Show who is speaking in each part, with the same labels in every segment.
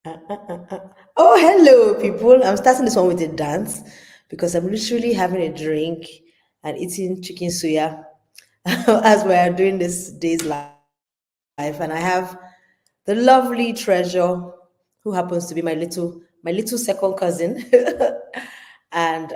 Speaker 1: Oh, hello, people. I'm starting this one with a dance because I'm literally having a drink and eating chicken suya as we're doing this day's life. And I have the lovely treasure who happens to be my little second cousin. And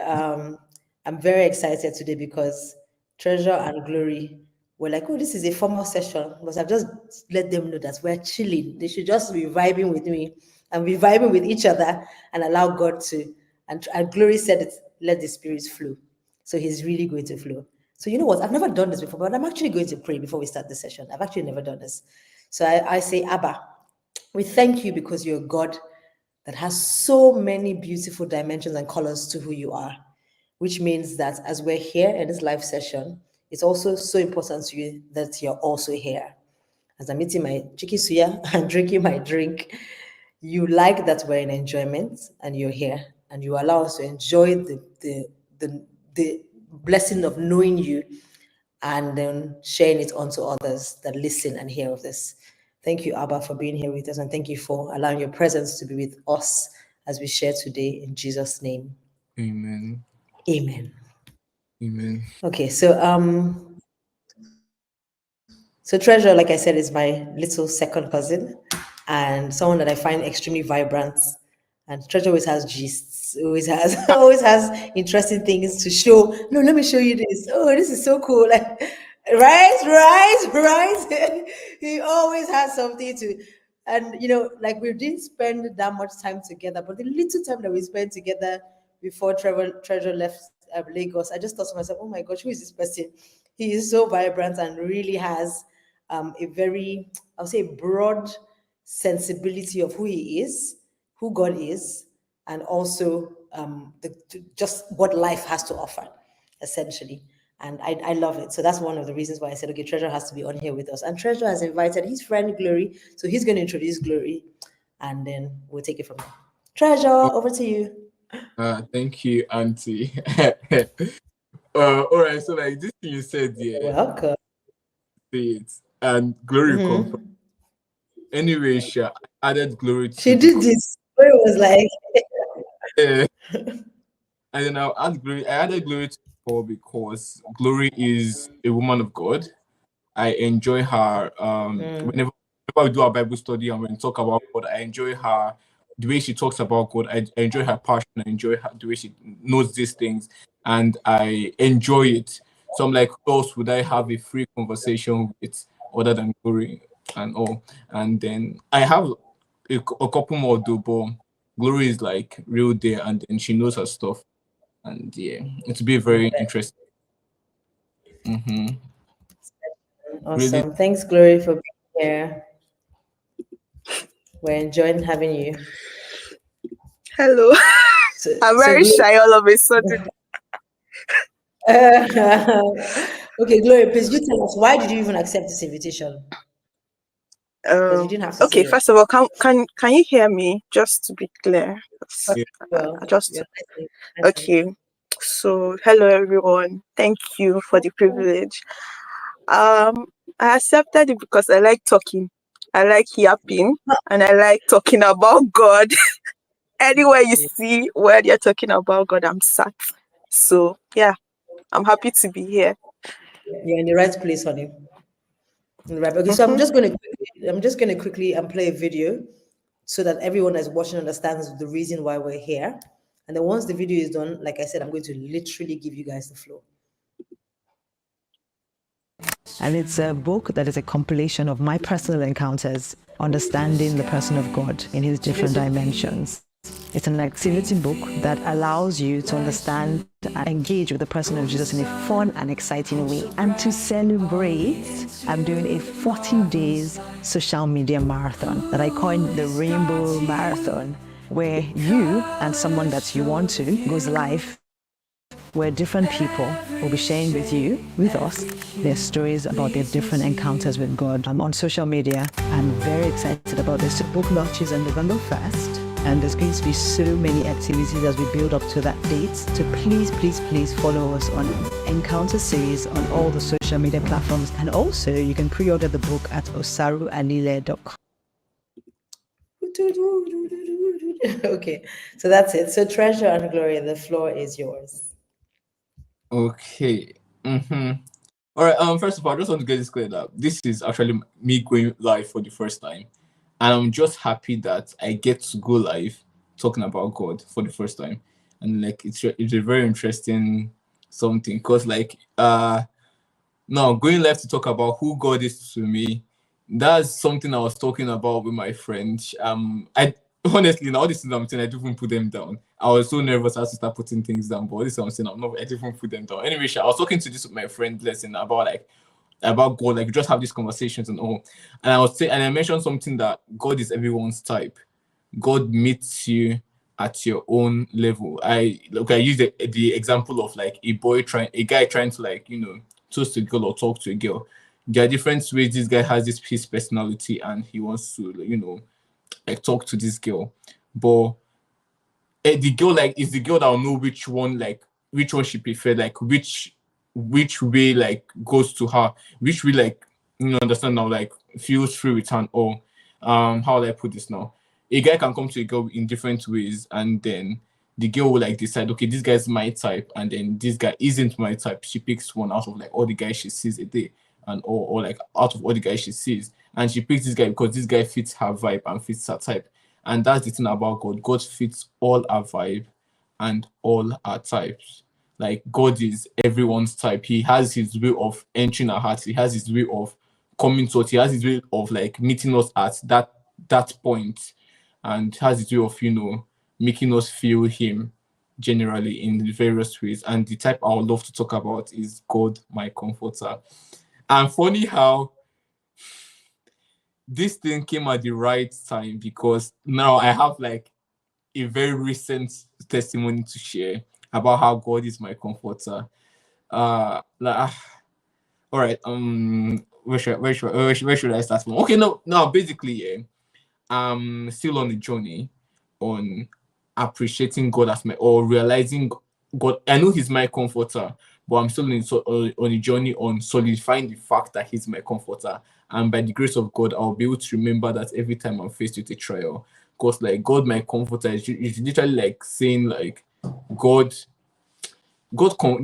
Speaker 1: I'm very excited today because Treasure and Glory were like, oh, this is a formal session. Because I've just let them know that we're chilling. They should just be vibing with me and be vibing with each other and allow God to. And Glory said, it, let the spirits flow. So he's really going to flow. So you know what? I've never done this before, but I'm actually going to pray before we start the session. I've actually never done this. So I say, Abba, we thank you because you're God that has so many beautiful dimensions and colors to who you are, which means that as we're here in this live session, it's also so important to you that you're also here. As I'm eating my chicken suya and drinking my drink, you like that we're in enjoyment and you're here and you allow us to enjoy the blessing of knowing you and then sharing it onto others that listen and hear of this. Thank you, Abba, for being here with us, and thank you for allowing your presence to be with us as we share today in Jesus' name.
Speaker 2: Amen.
Speaker 1: Amen.
Speaker 2: Amen.
Speaker 1: Okay, so Treasure, like I said, is my little second cousin and someone that I find extremely vibrant. And Treasure always has gists, always has always has interesting things to show. No, let me show you this. Oh, this is so cool. Like, right. He always has something to, and like we didn't spend that much time together, but the little time that we spent together before Treasure left Lagos, I just thought to myself, oh my gosh, who is this person? He is so vibrant and really has a very, I would say, broad sensibility of who he is, who God is, and also just what life has to offer, essentially. And I love it. So that's one of the reasons why I said, okay, Treasure has to be on here with us. And Treasure has invited his friend Glory. So he's going to introduce Glory and then we'll take it from there. Treasure, over to you.
Speaker 2: Thank you, Auntie. All right. So, like this thing you said, yeah,
Speaker 1: Welcome.
Speaker 2: say it, and glory will come from.
Speaker 1: Mm-hmm.
Speaker 2: Anyway, I added glory
Speaker 1: She
Speaker 2: to the.
Speaker 1: did this. Glory was like,
Speaker 2: And then I added glory to the call because glory is a woman of God. I enjoy her. Whenever we do our Bible study and when we talk about God, I enjoy her. The way she talks about God, I enjoy her passion. I enjoy the way she knows these things, and I enjoy it. So I'm like, who else would I have a free conversation with other than Glory and all? And then I have a couple more though, but Glory is like real there, and then she knows her stuff, and yeah, it'll be very interesting. Mm-hmm. Really,
Speaker 1: awesome. Thanks, Glory, for being here. We're enjoying having you.
Speaker 3: Hello.
Speaker 1: So,
Speaker 3: I'm
Speaker 1: so
Speaker 3: very shy all of a sudden.
Speaker 1: okay, Glory, please you tell us why did you even accept this invitation? Because you didn't have to say
Speaker 3: Okay,
Speaker 1: it.
Speaker 3: first of all, can you hear me? Just to be clear.
Speaker 2: yeah.
Speaker 1: Well,
Speaker 3: Just
Speaker 1: you're listening.
Speaker 3: okay. So hello everyone. Thank you for the privilege. Um I accepted it because I like talking. I like yapping and I like talking about God. Anywhere you see where they're talking about God, I'm sat. So yeah, I'm happy to be here.
Speaker 1: You're in the right place, honey. Right. Okay, so
Speaker 3: Mm-hmm.
Speaker 1: I'm just gonna quickly play a video so that everyone that's watching understands the reason why we're here. And then once the video is done, like I said, I'm going to literally give you guys the floor.
Speaker 4: And it's a book that is a compilation of my personal encounters, understanding the person of God in his different dimensions. It's an activity book that allows you to understand and engage with the person of Jesus in a fun and exciting way. And to celebrate, I'm doing a 14 days social media marathon that I coined the Rainbow Marathon, where you and someone that you want to goes live, where different people will be sharing with us, their stories about their different encounters with God. I'm on social media. I'm very excited about this. The book launches on November 1st, and there's going to be so many activities as we build up to that date. So please follow us on Encounter Series on all the social media platforms. And also, you can pre-order the book at osarualile.com.
Speaker 1: Okay, so that's it. So Treasure and Glory, the floor is yours.
Speaker 2: Okay. All right. First of all, I just want to get this cleared up. This is actually me going live for the first time, and I'm just happy that I get to go live talking about God for the first time, and like it's a very interesting something because now going live to talk about who God is to me, that's something I was talking about with my friend. I honestly now this is something I didn't even put them down. I was so nervous I had to start putting things down, but this is something I didn't even put them down. Anyway, I was talking to this with my friend Blessing about God, like we just have these conversations and all. And I mentioned something that God is everyone's type. God meets you at your own level. I use the example of like a guy trying to toast a girl or talk to a girl. There are different ways this guy has his personality and he wants to like talk to this girl. But the girl is the girl that will know which one she prefer, like which way like goes to her, which way understand now, like feels free with her or how do I put this now? A guy can come to a girl in different ways and then the girl will like decide, okay, this guy's my type, and then this guy isn't my type. She picks one out of like all the guys she sees a day and or like out of all the guys she sees, and she picks this guy because this guy fits her vibe and fits her type. And that's the thing about God. God fits all our vibe and all our types. Like God is everyone's type. He has his way of entering our hearts. He has his way of coming to us. He has his way of like meeting us at that point, and has his way of making us feel him generally in the various ways. And the type I would love to talk about is God, my comforter. And funny how this thing came at the right time because now I have like a very recent testimony to share about how God is my comforter. All right. Where should I start from? Okay, no. Basically, yeah, I'm still on the journey on appreciating God as or realizing God. I know He's my comforter, but I'm still on a journey on solidifying the fact that He's my comforter. And by the grace of God, I'll be able to remember that every time I'm faced with a trial. Because like God, my comforter is literally like saying like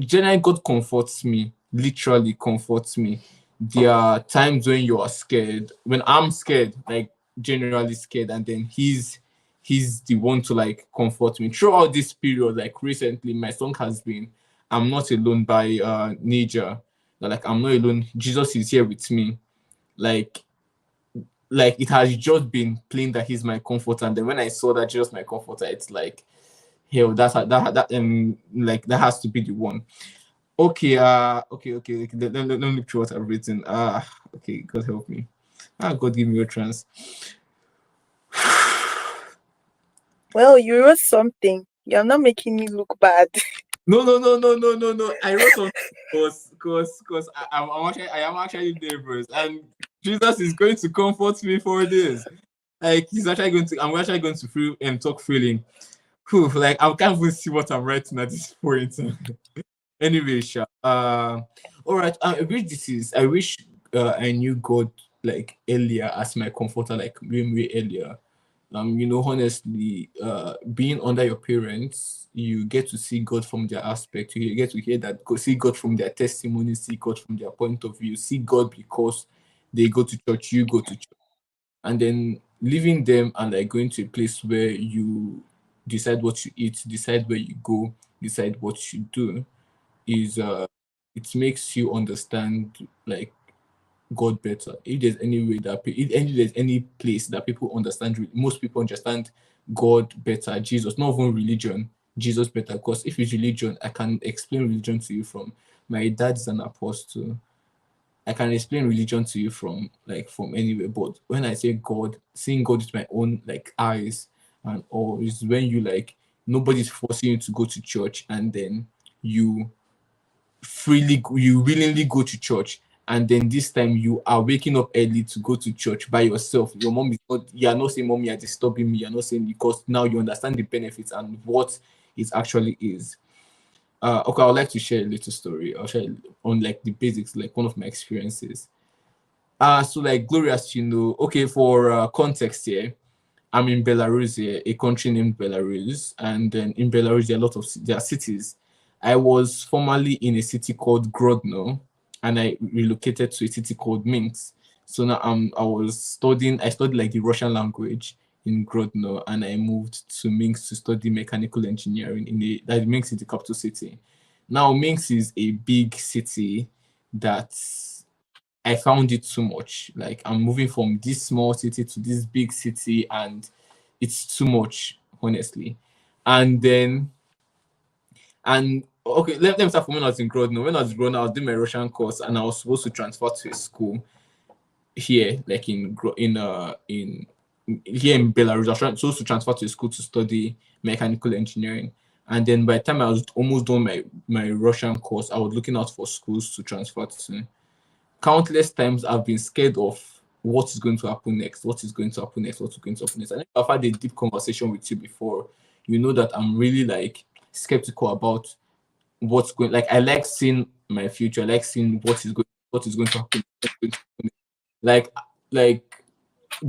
Speaker 2: generally God comforts me, literally comforts me. There are times when you are scared, when I'm scared, like generally scared, and then he's the one to like comfort me throughout this period. Like recently my song has been I'm Not Alone by Niger. Like I'm not alone, Jesus is here with me. Like it has just been plain that he's my comforter, and then when I saw that Jesus my comforter, it's like hell, like that has to be the one. Okay, okay. Let me look through what I've written. Okay, God help me. God give me a chance.
Speaker 3: Well, you wrote something. You're not making me look bad.
Speaker 2: No. I wrote something because I am actually nervous, and Jesus is going to comfort me for this. Like I'm actually going to feel and talk feeling. Whew, like I can't even see what I'm writing at this point. Anyway, Sha. All right. I wish I knew God like earlier as my comforter, like way earlier. Honestly, being under your parents, you get to see God from their aspect. You get to hear that, see God from their testimony, see God from their point of view, see God because they go to church, you go to church, and then leaving them and like going to a place where you decide what you eat, decide where you go, decide what you do is it makes you understand like God better. If there's any way if there's any place that people understand, most people understand God better, Jesus, not even religion, Jesus better. Because if it's religion, I can explain religion to you from my dad's an apostle. I can explain religion to you from anywhere. But when I say God, seeing God with my own like eyes and all is when you like nobody's forcing you to go to church, and then you willingly go to church, and then this time you are waking up early to go to church by yourself. Your mom is not, you are not saying, "Mom, you are disturbing me." You're not saying, because now you understand the benefits and what it actually is. Okay, I would like to share a little story. I'll share on like the basics, like one of my experiences. So like Glorious, okay, for context here, I'm in Belarus here, a country named Belarus, and then in Belarus there are cities. I was formerly in a city called Grodno, and I relocated to a city called Minsk. So now I studied like the Russian language in Grodno, and I moved to Minsk to study mechanical engineering that Minsk is the capital city. Now Minsk is a big city that I found it too much. Like I'm moving from this small city to this big city, and it's too much, honestly. And then, and okay, let me start from when I was in Grodno. When I was in Grodno, I was doing my Russian course, and I was supposed to transfer to a school here, like in here in Belarus. I was supposed to transfer to a school to study mechanical engineering. And then by the time I was almost done my Russian course, I was looking out for schools to transfer to. Countless times I've been scared of what is going to happen next, what is going to happen next, what's going to happen next. I think I've had a deep conversation with you before. You know that I'm really like skeptical about what's going. Like I like seeing my future. I like seeing what is going to happen. Like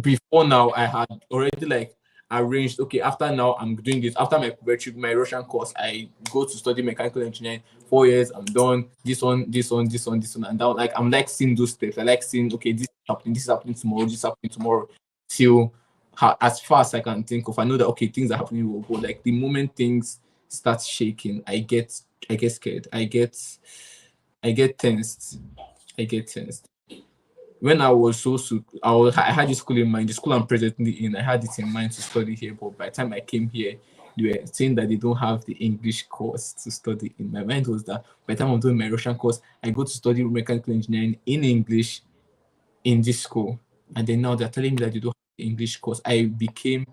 Speaker 2: before now, I had already like arranged. Okay, after now I'm doing this. After my Russian course, I go to study mechanical engineering. 4 years, I'm done. This one, and that. Like I'm like seeing those steps. I like seeing, okay, this is happening tomorrow, this is happening tomorrow, till as fast as I can think of. I know that okay, things are happening, but like the moment things start shaking, I get scared. I get tensed. When I was I had this school in mind, the school I'm presently in, I had it in mind to study here, but by the time I came here, they were saying that they don't have the English course to study in. My mind was that by the time I'm doing my Russian course, I go to study mechanical engineering in English in this school. And then now they're telling me that they don't have the English course. I became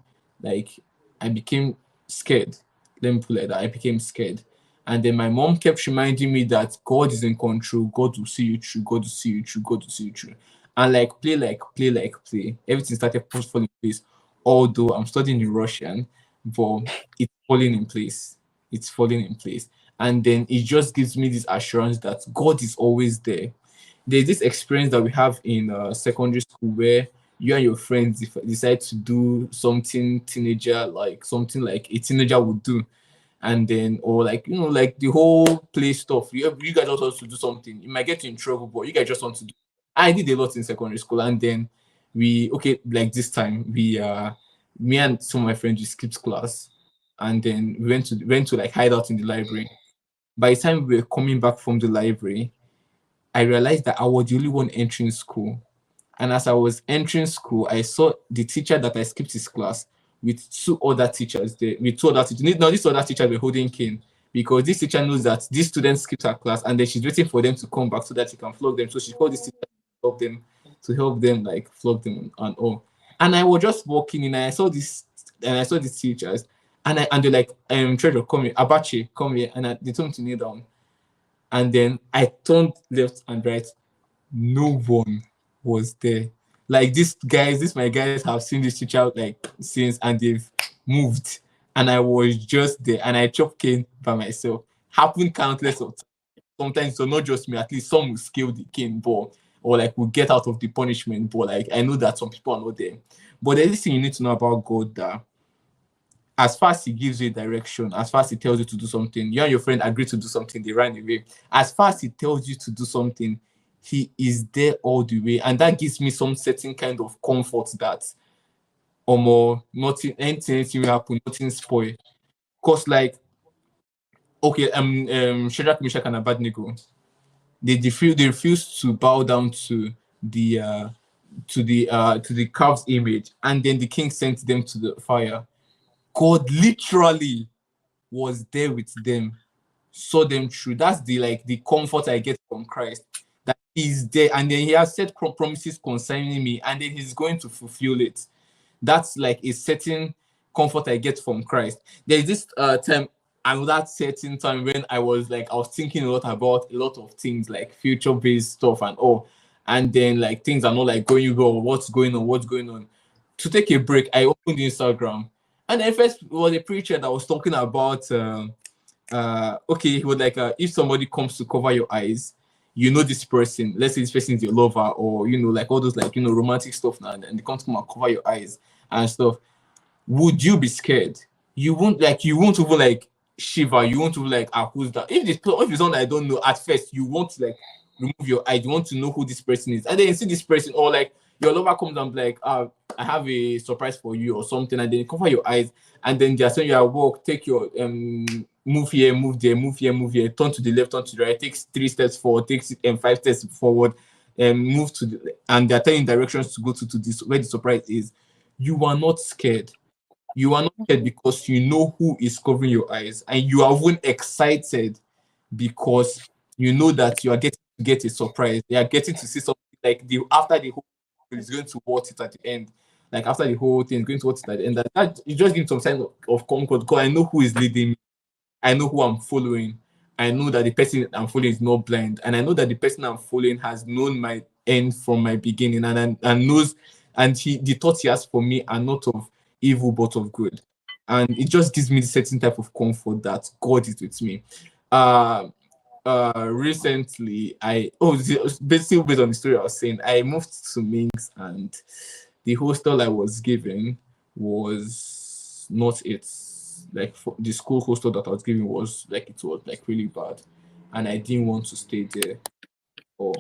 Speaker 2: scared. Let me put it like that. I became scared. And then my mom kept reminding me that God is in control. God will see you through. God will see you through. God will see you through. And like play. Everything started falling in place. Although I'm studying in Russian, but it's falling in place. And then it just gives me this assurance that God is always there. There's this experience that we have in secondary school where you and your friends decide to do something something like a teenager would do. And then, or like, like the whole play stuff. You guys also want to do something. You might get you in trouble, but you guys just want to do. I did a lot in secondary school, and then like this time, me and some of my friends, we skipped class, and then we went to like hide out in the library. By the time we were coming back from the library, I realized that I was the only one entering school. And as I was entering school, I saw the teacher that I skipped his class with two other teachers there. Now these other teachers were holding cane because this teacher knows that these students skipped her class, and then she's waiting for them to come back so that she can flog them. So she called this teacher to help them like flog them and all. And I was just walking in, and I saw these teachers, and they're like, Treasure, come here, Abache, come here, and they told me to kneel down. And then I turned left and right. No one was there. Like my guys have seen this teacher like since, and they've moved. And I was just there, and I chopped cane by myself. Happened countless of times. Sometimes, so not just me, at least some will scale the cane ball, or like will get out of the punishment. But like I know that some people are not there. But there's this thing you need to know about God, that as far as he gives you direction, as far as he tells you to do something, you and your friend agree to do something, they ran away. As far as he tells you to do something, he is there all the way. And that gives me some certain kind of comfort that anything will happen, nothing spoil. Because like, okay, Shadrach, Meshach, and Abednego, they refused to bow down to the calf's image, and then the king sent them to the fire. God literally was there with them, saw them through. That's the comfort I get from Christ, that he's there, and then he has set promises concerning me, and then he's going to fulfill it. That's like a certain comfort I get from Christ. There's this time, and that certain time when I was thinking a lot about a lot of things, like future-based stuff and all, and then like things are not like going well. What's going on? To take a break, I opened Instagram. And then first was a preacher that was talking about, he was like, if somebody comes to cover your eyes, this person, let's say this person is your lover, or, like all those, romantic stuff now, and they come and cover your eyes and stuff. would you be scared? You won't even like shiver. You won't even like, who's that? If it's someone I don't know, at first you want to like remove your eyes. You want to know who this person is, and then you see this person, or like your lover comes and be like, I have a surprise for you or something, and then you cover your eyes, and then they're saying you are walk, take your move here, move there, move here, move here, turn to the left, turn to the right, takes 3 steps forward, takes 5 steps forward, and move to and they're telling directions to go to this where the surprise is. You are not scared. You are not scared because you know who is covering your eyes, and you are even excited because you know that you are getting to get a surprise. You are getting to see something like after the whole thing is going to watch it at the end. Like after the whole thing is going to watch it at the end. That you just give some sign of comfort because I know who is leading me. I know who I'm following. I know that the person I'm following is not blind, and I know that the person I'm following has known my end from my beginning, and knows, and the thoughts he has for me are not of evil but of good, and it just gives me the certain type of comfort that God is with me. Recently, basically based on the story I was saying, I moved to Minsk, and the hostel I was given was not it. Like the school hostel that I was given was like, it was like really bad, and I didn't want to stay there.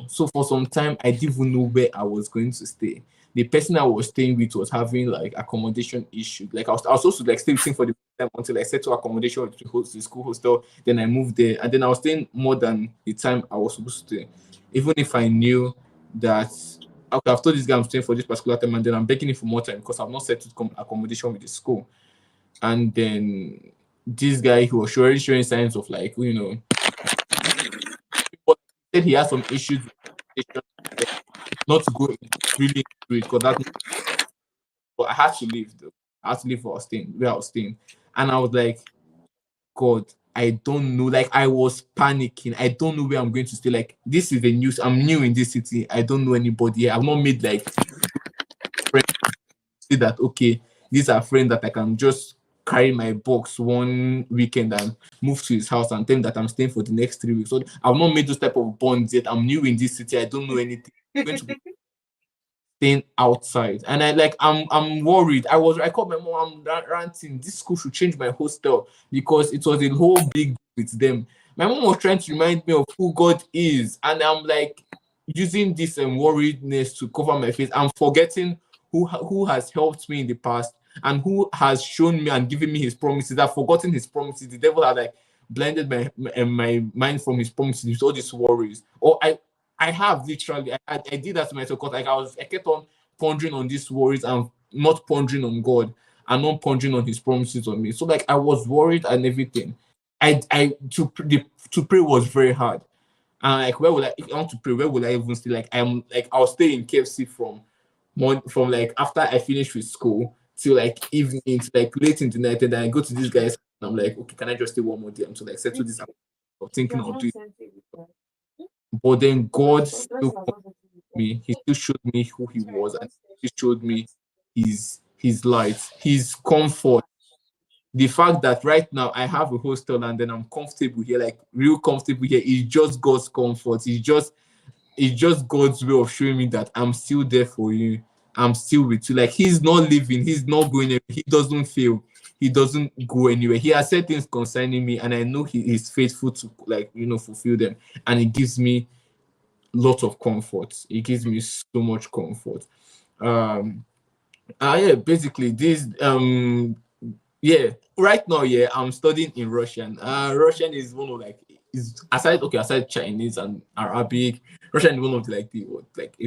Speaker 2: So for some time I didn't even know where I was going to stay. The person I was staying with was having like accommodation issues. Like I was supposed to like stay with him for the time until I settled accommodation with the school hostel. Then I moved there, and then I was staying more than the time I was supposed to stay. Even if I knew that, okay, I've told this guy I'm staying for this particular time, and then I'm begging him for more time because I've not settled accommodation with the school. And then this guy, who was already showing signs of like, said he has some issues with not to go really into it because that's, but I had to leave though. I had to leave where I was staying. And I was like, God, I don't know. Like I was panicking. I don't know where I'm going to stay. Like this is the news. I'm new in this city. I don't know anybody. I've not made like friends. See that, okay, these are friends that I can just carry my box one weekend and move to his house and tell him that I'm staying for the next 3 weeks. So I've not made those type of bonds yet. I'm new in this city. I don't know anything. I'm going to be staying outside, and I'm worried. I called my mom. I'm ranting. This school should change my hostel because it was a whole big with them. My mom was trying to remind me of who God is, and I'm like using this worriedness to cover my face. I'm forgetting who has helped me in the past and who has shown me and given me his promises. I've forgotten his promises. The devil had like blinded my mind from his promises with all these worries. Or I have literally I did that to myself because I kept on pondering on these worries and not pondering on God and not pondering on his promises on me. So like I was worried and everything. To pray was very hard. And like, where will if I want to pray, where will I even stay? Like I'll stay in KFC from like after I finish with school till like evening, to like late in the night, and then I go to these guys and I'm like, okay, can I just stay one more day until like settle this out? Of thinking I'll do it. But then God still called me. He still showed me who he was, and he showed me his light, his comfort. The fact that right now I have a hostel and then I'm comfortable here, like real comfortable here, is just God's comfort. It's just God's way of showing me that I'm still there for you. I'm still with you. Like he's not leaving, he's not going anywhere. He doesn't fail. He doesn't go anywhere. He has said things concerning me, and I know he is faithful to fulfill them. And it gives me lots of comfort. It gives me so much comfort. Basically this right now, I'm studying in Russian. Russian is one of aside Chinese and Arabic, Russian is one of a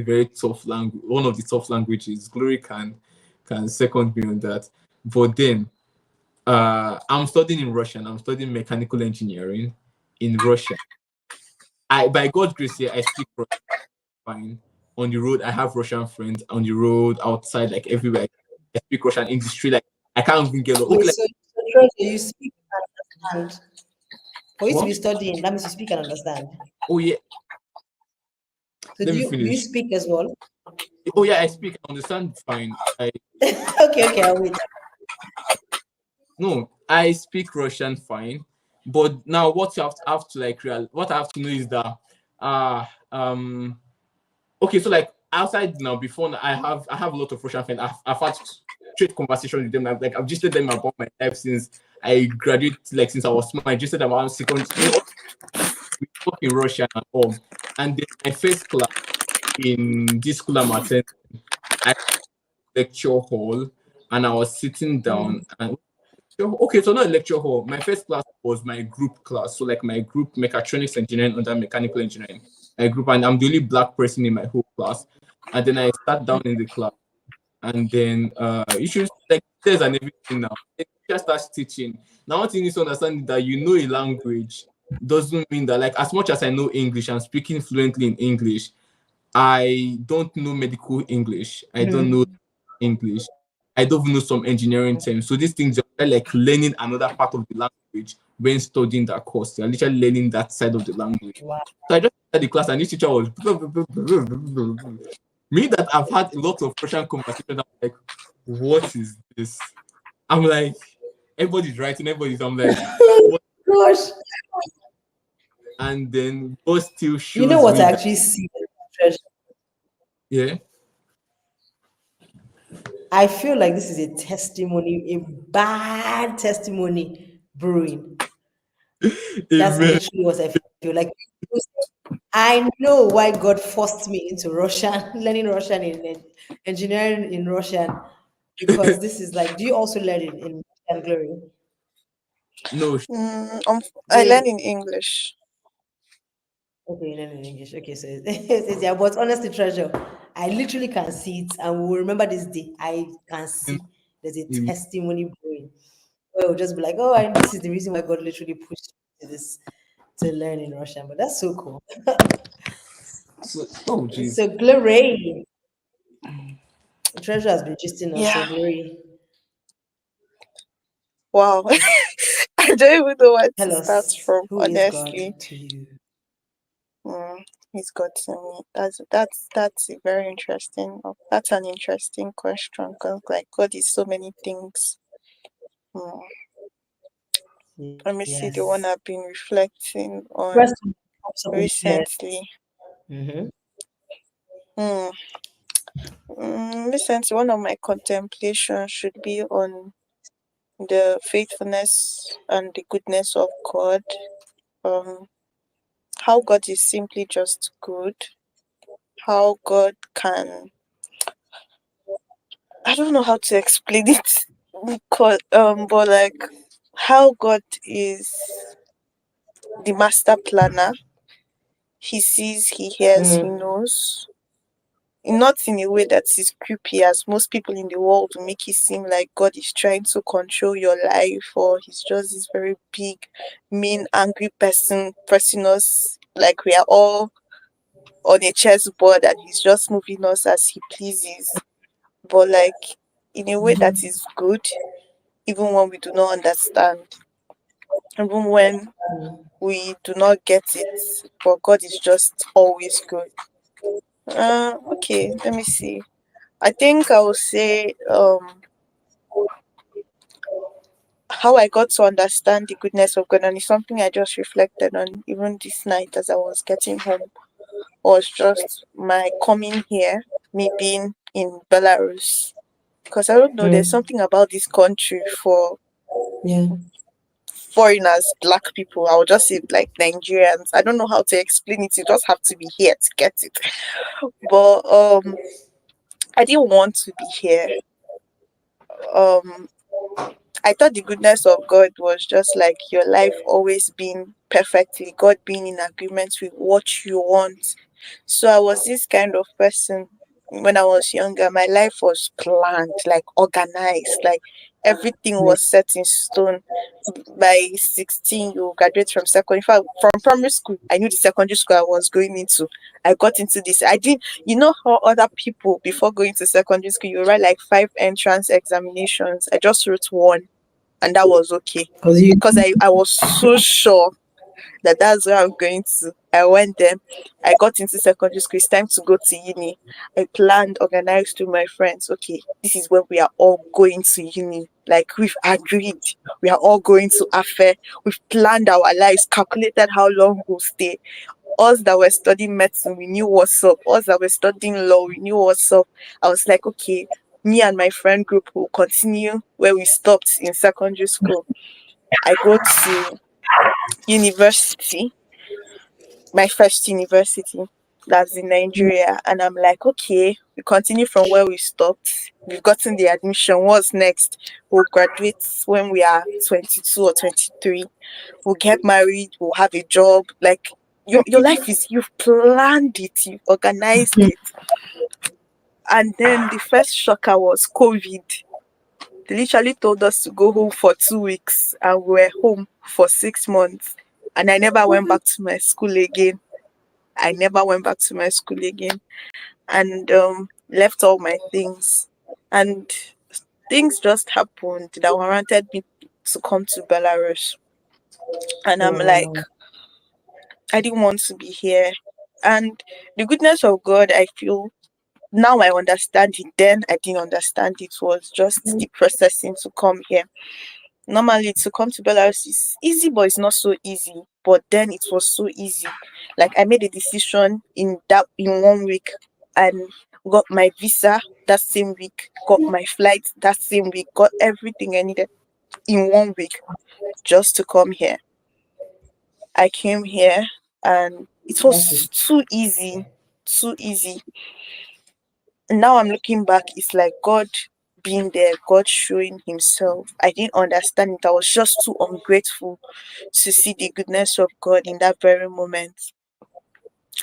Speaker 2: very tough language, one of the tough languages. Glory can second me on that. But then I'm studying in Russian. I'm studying mechanical engineering in Russia. By God's grace here, I speak Russian fine. On the road, I have Russian friends. On the road, outside, like everywhere, I speak Russian. In the street, like I can't even get
Speaker 1: Wait, so you speak and understand. For you to be studying, that means you speak and understand.
Speaker 2: Oh yeah.
Speaker 1: So do you speak as well?
Speaker 2: Oh yeah, I speak. I understand fine.
Speaker 1: Okay, I'll wait.
Speaker 2: No, I speak Russian fine. But now what you have to like what I have to know is that okay, so like outside now, before now, I have a lot of Russian friends. I've had straight conversation with them. Like I've just said them about my life since I graduated, like since I was small. I just said about second. We talk in Russian and all. And then my first class in this school I'm attending, I lecture hall, and I was sitting down and okay, so not lecture hall. My first class was my group class. So like my group mechatronics engineering under mechanical engineering. My group, and I'm the only black person in my whole class. And then I sat down in the class, and then you should like tests and everything now. The teacher starts teaching. Now one thing you need to understand is that you know a language doesn't mean that, like, as much as I know English and speaking fluently in English, I don't know medical English. I don't know English. I don't even know some engineering terms. So these things are like learning another part of the language when studying that course. You're literally learning that side of the language.
Speaker 1: Wow.
Speaker 2: So I just started the class and this teacher was me that I've had a lot of Russian conversations. I'm like, what is this? I'm like, everybody's writing, I'm like, what?
Speaker 1: Gosh.
Speaker 2: And then God still shows
Speaker 1: You know what
Speaker 2: me
Speaker 1: I
Speaker 2: that-
Speaker 1: actually see? Treasure?
Speaker 2: yeah.
Speaker 1: I feel like this is a testimony, a bad testimony brewing. That's
Speaker 2: Amen.
Speaker 1: literally what I feel like. I know why God forced me into Russian, learning Russian in engineering in Russian, because this is like, do you also learn it in Russian, Glory?
Speaker 2: No,
Speaker 3: I
Speaker 1: Wait.
Speaker 3: learn in English.
Speaker 1: Okay, you learn in English. Okay, so it's yeah, but honestly, Treasure, I literally can see it, and we will remember this day. I can see there's a testimony brewing. Where we'll just be like, oh, this is the reason why God literally pushed me to this to learn in Russian. But that's so cool.
Speaker 2: so, oh jeez.
Speaker 1: So Glory, Treasure has been gisting us. So
Speaker 3: Yeah.
Speaker 1: Glory,
Speaker 3: Wow. I don't even know where
Speaker 1: tell
Speaker 3: to start
Speaker 1: us,
Speaker 3: from,
Speaker 1: who is
Speaker 3: honestly.
Speaker 1: God to you?
Speaker 3: He's God to me. That's a very interesting. That's an interesting question because like God is so many things. Mm. Let me see the one I've been reflecting on
Speaker 1: First, pops up in my head.
Speaker 3: recently.
Speaker 1: Mhm.
Speaker 3: Recently, one of my contemplations should be on the faithfulness and the goodness of God. How God is simply just good. How God can, I don't know how to explain it, because but like how God is the master planner. He sees, he hears, he knows. Not in a way that is creepy, as most people in the world make it seem like God is trying to control your life, or he's just this very big, mean, angry person, pressing us like we are all on a chessboard and he's just moving us as he pleases. But like in a way that is good, even when we do not understand, even when we do not get it, but God is just always good. Okay, let me see. I think I will say how I got to understand the goodness of God, and it's something I just reflected on even this night as I was getting home, was just my coming here, me being in Belarus. Because I don't know, there's something about this country for
Speaker 1: Yeah.
Speaker 3: foreigners, black people. I would just say like Nigerians. I don't know how to explain it. You just have to be here to get it. But I didn't want to be here. I thought the goodness of God was just like your life always being perfectly, God being in agreement with what you want. So I was this kind of person when I was younger. My life was planned, like organized, like everything was set in stone. By 16, you graduate from secondary. In fact, from primary school, I knew the secondary school I was going into. I got into this. I didn't, you know how other people before going to secondary school, you write like 5 entrance examinations. I just wrote 1, and that was okay because I was so sure that that's where I'm going to. I went there. I got into secondary school. It's time to go to uni. I planned, organized with my friends. Okay, this is where we are all going to uni. Like we've agreed, we are all going to affair. We've planned our lives, calculated how long we'll stay. Us that were studying medicine, we knew what's up. Us that were studying law, we knew what's up. I was like, okay, me and my friend group will continue where we stopped in secondary school. I go to university, my first university, that's in Nigeria, and I'm like, okay, we continue from where we stopped. We've gotten the admission. What's next? We'll graduate when we are 22 or 23. We'll get married. We'll have a job. Like your life is, you've planned it, you've organized it. And then the first shocker was COVID. They literally told us to go home for 2 weeks, and we were home for 6 months. And I never went back to my school again. And left all my things. And things just happened that warranted me to come to Belarus. And I'm like, I didn't want to be here. And the goodness of God, I feel now I understand it. Then I didn't understand it. Was just the processing to come here. Normally to come to Belarus is easy, but it's not so easy. But then it was so easy. Like I made a decision in 1 week and got my visa that same week, got my flight that same week, got everything I needed in 1 week just to come here. I came here and it was too easy. And now I'm looking back, it's like God being there, God showing himself. I didn't understand it. I was just too ungrateful to see the goodness of God in that very moment.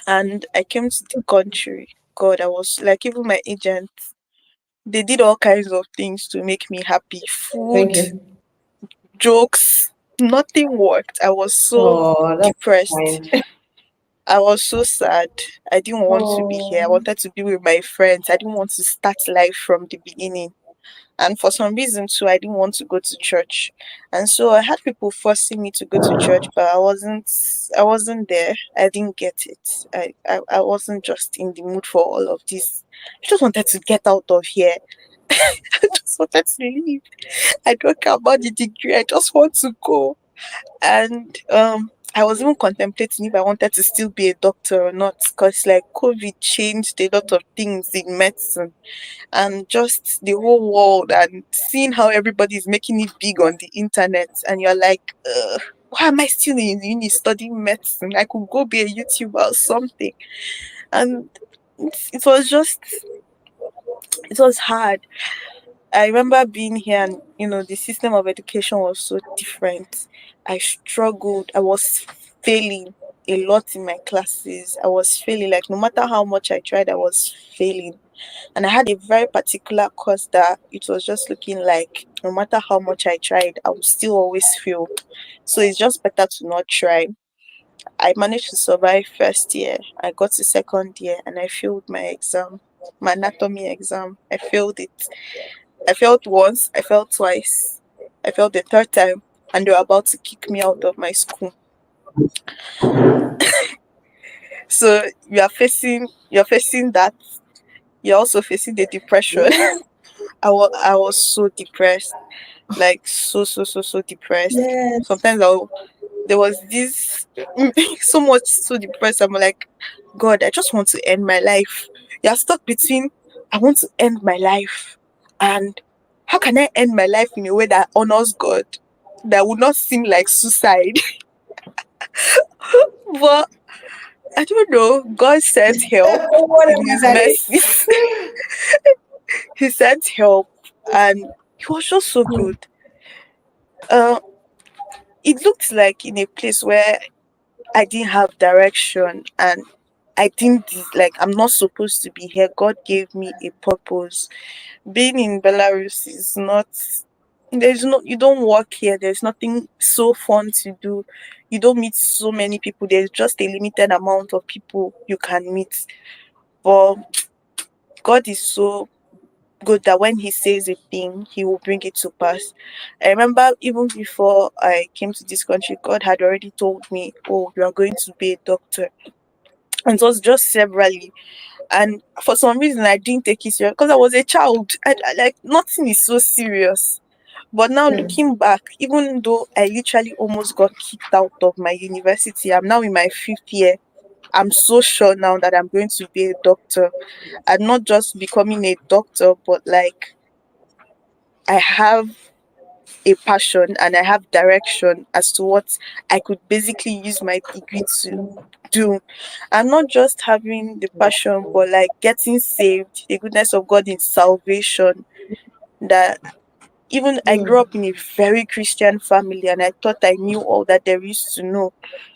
Speaker 3: And I came to the country. God, I was like, even my agent, they did all kinds of things to make me happy. Food, jokes, nothing worked. I was so depressed. I was so sad. I didn't want to be here. I wanted to be with my friends. I didn't want to start life from the beginning. And for some reason too, I didn't want to go to church. And so I had people forcing me to go to church, but I wasn't there. I didn't get it. I wasn't just in the mood for all of this. I just wanted to get out of here. I just wanted to leave. I don't care about the degree. I just want to go. And I was even contemplating if I wanted to still be a doctor or not, because like COVID changed a lot of things in medicine and just the whole world, and seeing how everybody's making it big on the internet, and you're like, why am I still in uni studying medicine? I could go be a YouTuber or something. And it was hard. I remember being here and, the system of education was so different. I struggled. I was failing a lot in my classes. I was failing. Like, no matter how much I tried, I was failing. And I had a very particular course that it was just looking like no matter how much I tried, I would still always fail. So it's just better to not try. I managed to survive first year. I got to second year and I failed my exam, my anatomy exam. I failed it. I failed once, I failed twice, I failed the third time, and they were about to kick me out of my school. So you're facing that. You're also facing the depression. I was so depressed, like so depressed.
Speaker 1: Yes.
Speaker 3: Sometimes there was this so much so depressed. I'm like, God, I just want to end my life. You're stuck between I want to end my life and how can I end my life in a way that honors God, that would not seem like suicide? But I don't know. God sent help in His mercy. He sent help, and He was just so good. It looked like in a place where I didn't have direction, and I didn't like. I'm not supposed to be here. God gave me a purpose. Being in Belarus is not. You don't work here. There's nothing so fun to do. You don't meet so many people. There's just a limited amount of people you can meet. But God is so good that when He says a thing, He will bring it to pass. I remember even before I came to this country, God had already told me, oh, you are going to be a doctor. And it was just severally. And for some reason, I didn't take it serious because I was a child. I like, nothing is so serious. But now looking back, even though I literally almost got kicked out of my university, I'm now in my 5th year I'm so sure now that I'm going to be a doctor, and not just becoming a doctor, but like I have a passion and I have direction as to what I could basically use my degree to do. And not just having the passion, but like getting saved, the goodness of God in salvation. That even I grew up in a very Christian family and I thought I knew all that there is to know.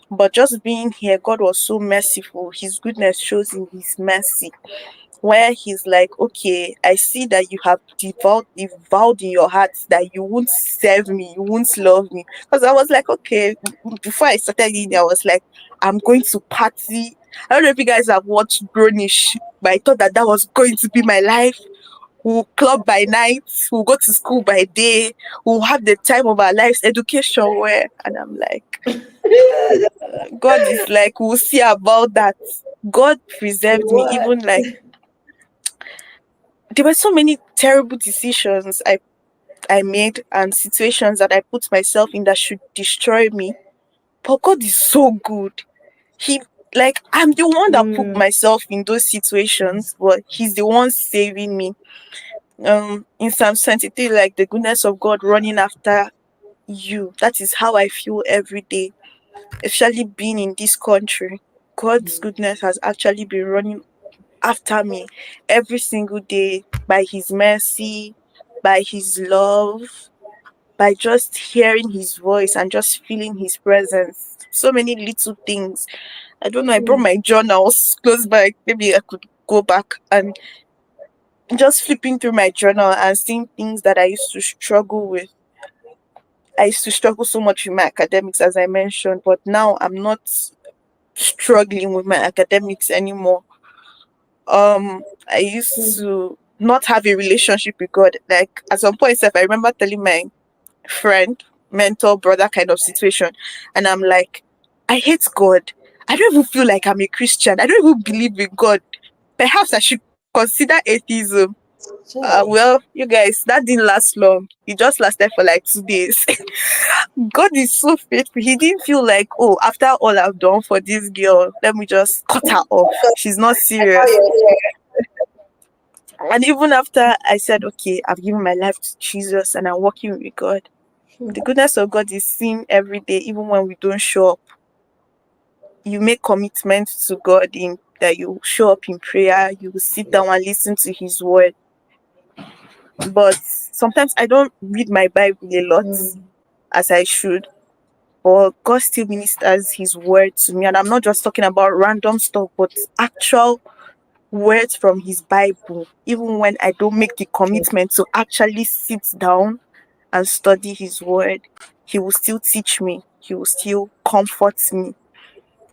Speaker 3: But just being here, God was so merciful. His goodness shows in His mercy, where He's like, okay, I see that you have vowed in your heart that you won't serve me, you won't love me. Because I was like, okay, before I started in, I was like, I'm going to party. I don't know if you guys have watched Grownish, but I thought that that was going to be my life. We'll club by night, we'll go to school by day, we'll have the time of our lives, education where, and I'm like, God is like, we'll see about that. God preserved me,
Speaker 1: What?
Speaker 3: even like, there were so many terrible decisions I made and situations that I put myself in that should destroy me. But God is so good. He, like, I'm the one that put myself in those situations, but He's the one saving me. In Psalm 23, like the goodness of God running after you. That is how I feel every day, especially being in this country. God's goodness has actually been running after me every single day by His mercy, by His love, by just hearing His voice and just feeling His presence. So many little things. I don't know. I brought my journals close by. Maybe I could go back and just flipping through my journal and seeing things that I used to struggle with. I used to struggle so much with my academics, as I mentioned, but now I'm not struggling with my academics anymore. I used to not have a relationship with God. Like at some point, I remember telling my friend, mentor, brother kind of situation, and I'm like, I hate God. I don't even feel like I'm a Christian. I don't even believe in God. Perhaps I should consider atheism. Well, you guys, that didn't last long. It just lasted for like 2 days. God is so faithful. He didn't feel like, oh, after all I've done for this girl, let me just cut her off. She's not serious. And even after I said, okay, I've given my life to Jesus and I'm walking with God, the goodness of God is seen every day, even when we don't show up. You make commitments to God in that you show up in prayer, you sit down and listen to His word. But sometimes I don't read my Bible a lot as I should. But God still ministers His word to me. And I'm not just talking about random stuff, but actual words from His Bible. Even when I don't make the commitment to actually sit down and study His word, He will still teach me. He will still comfort me.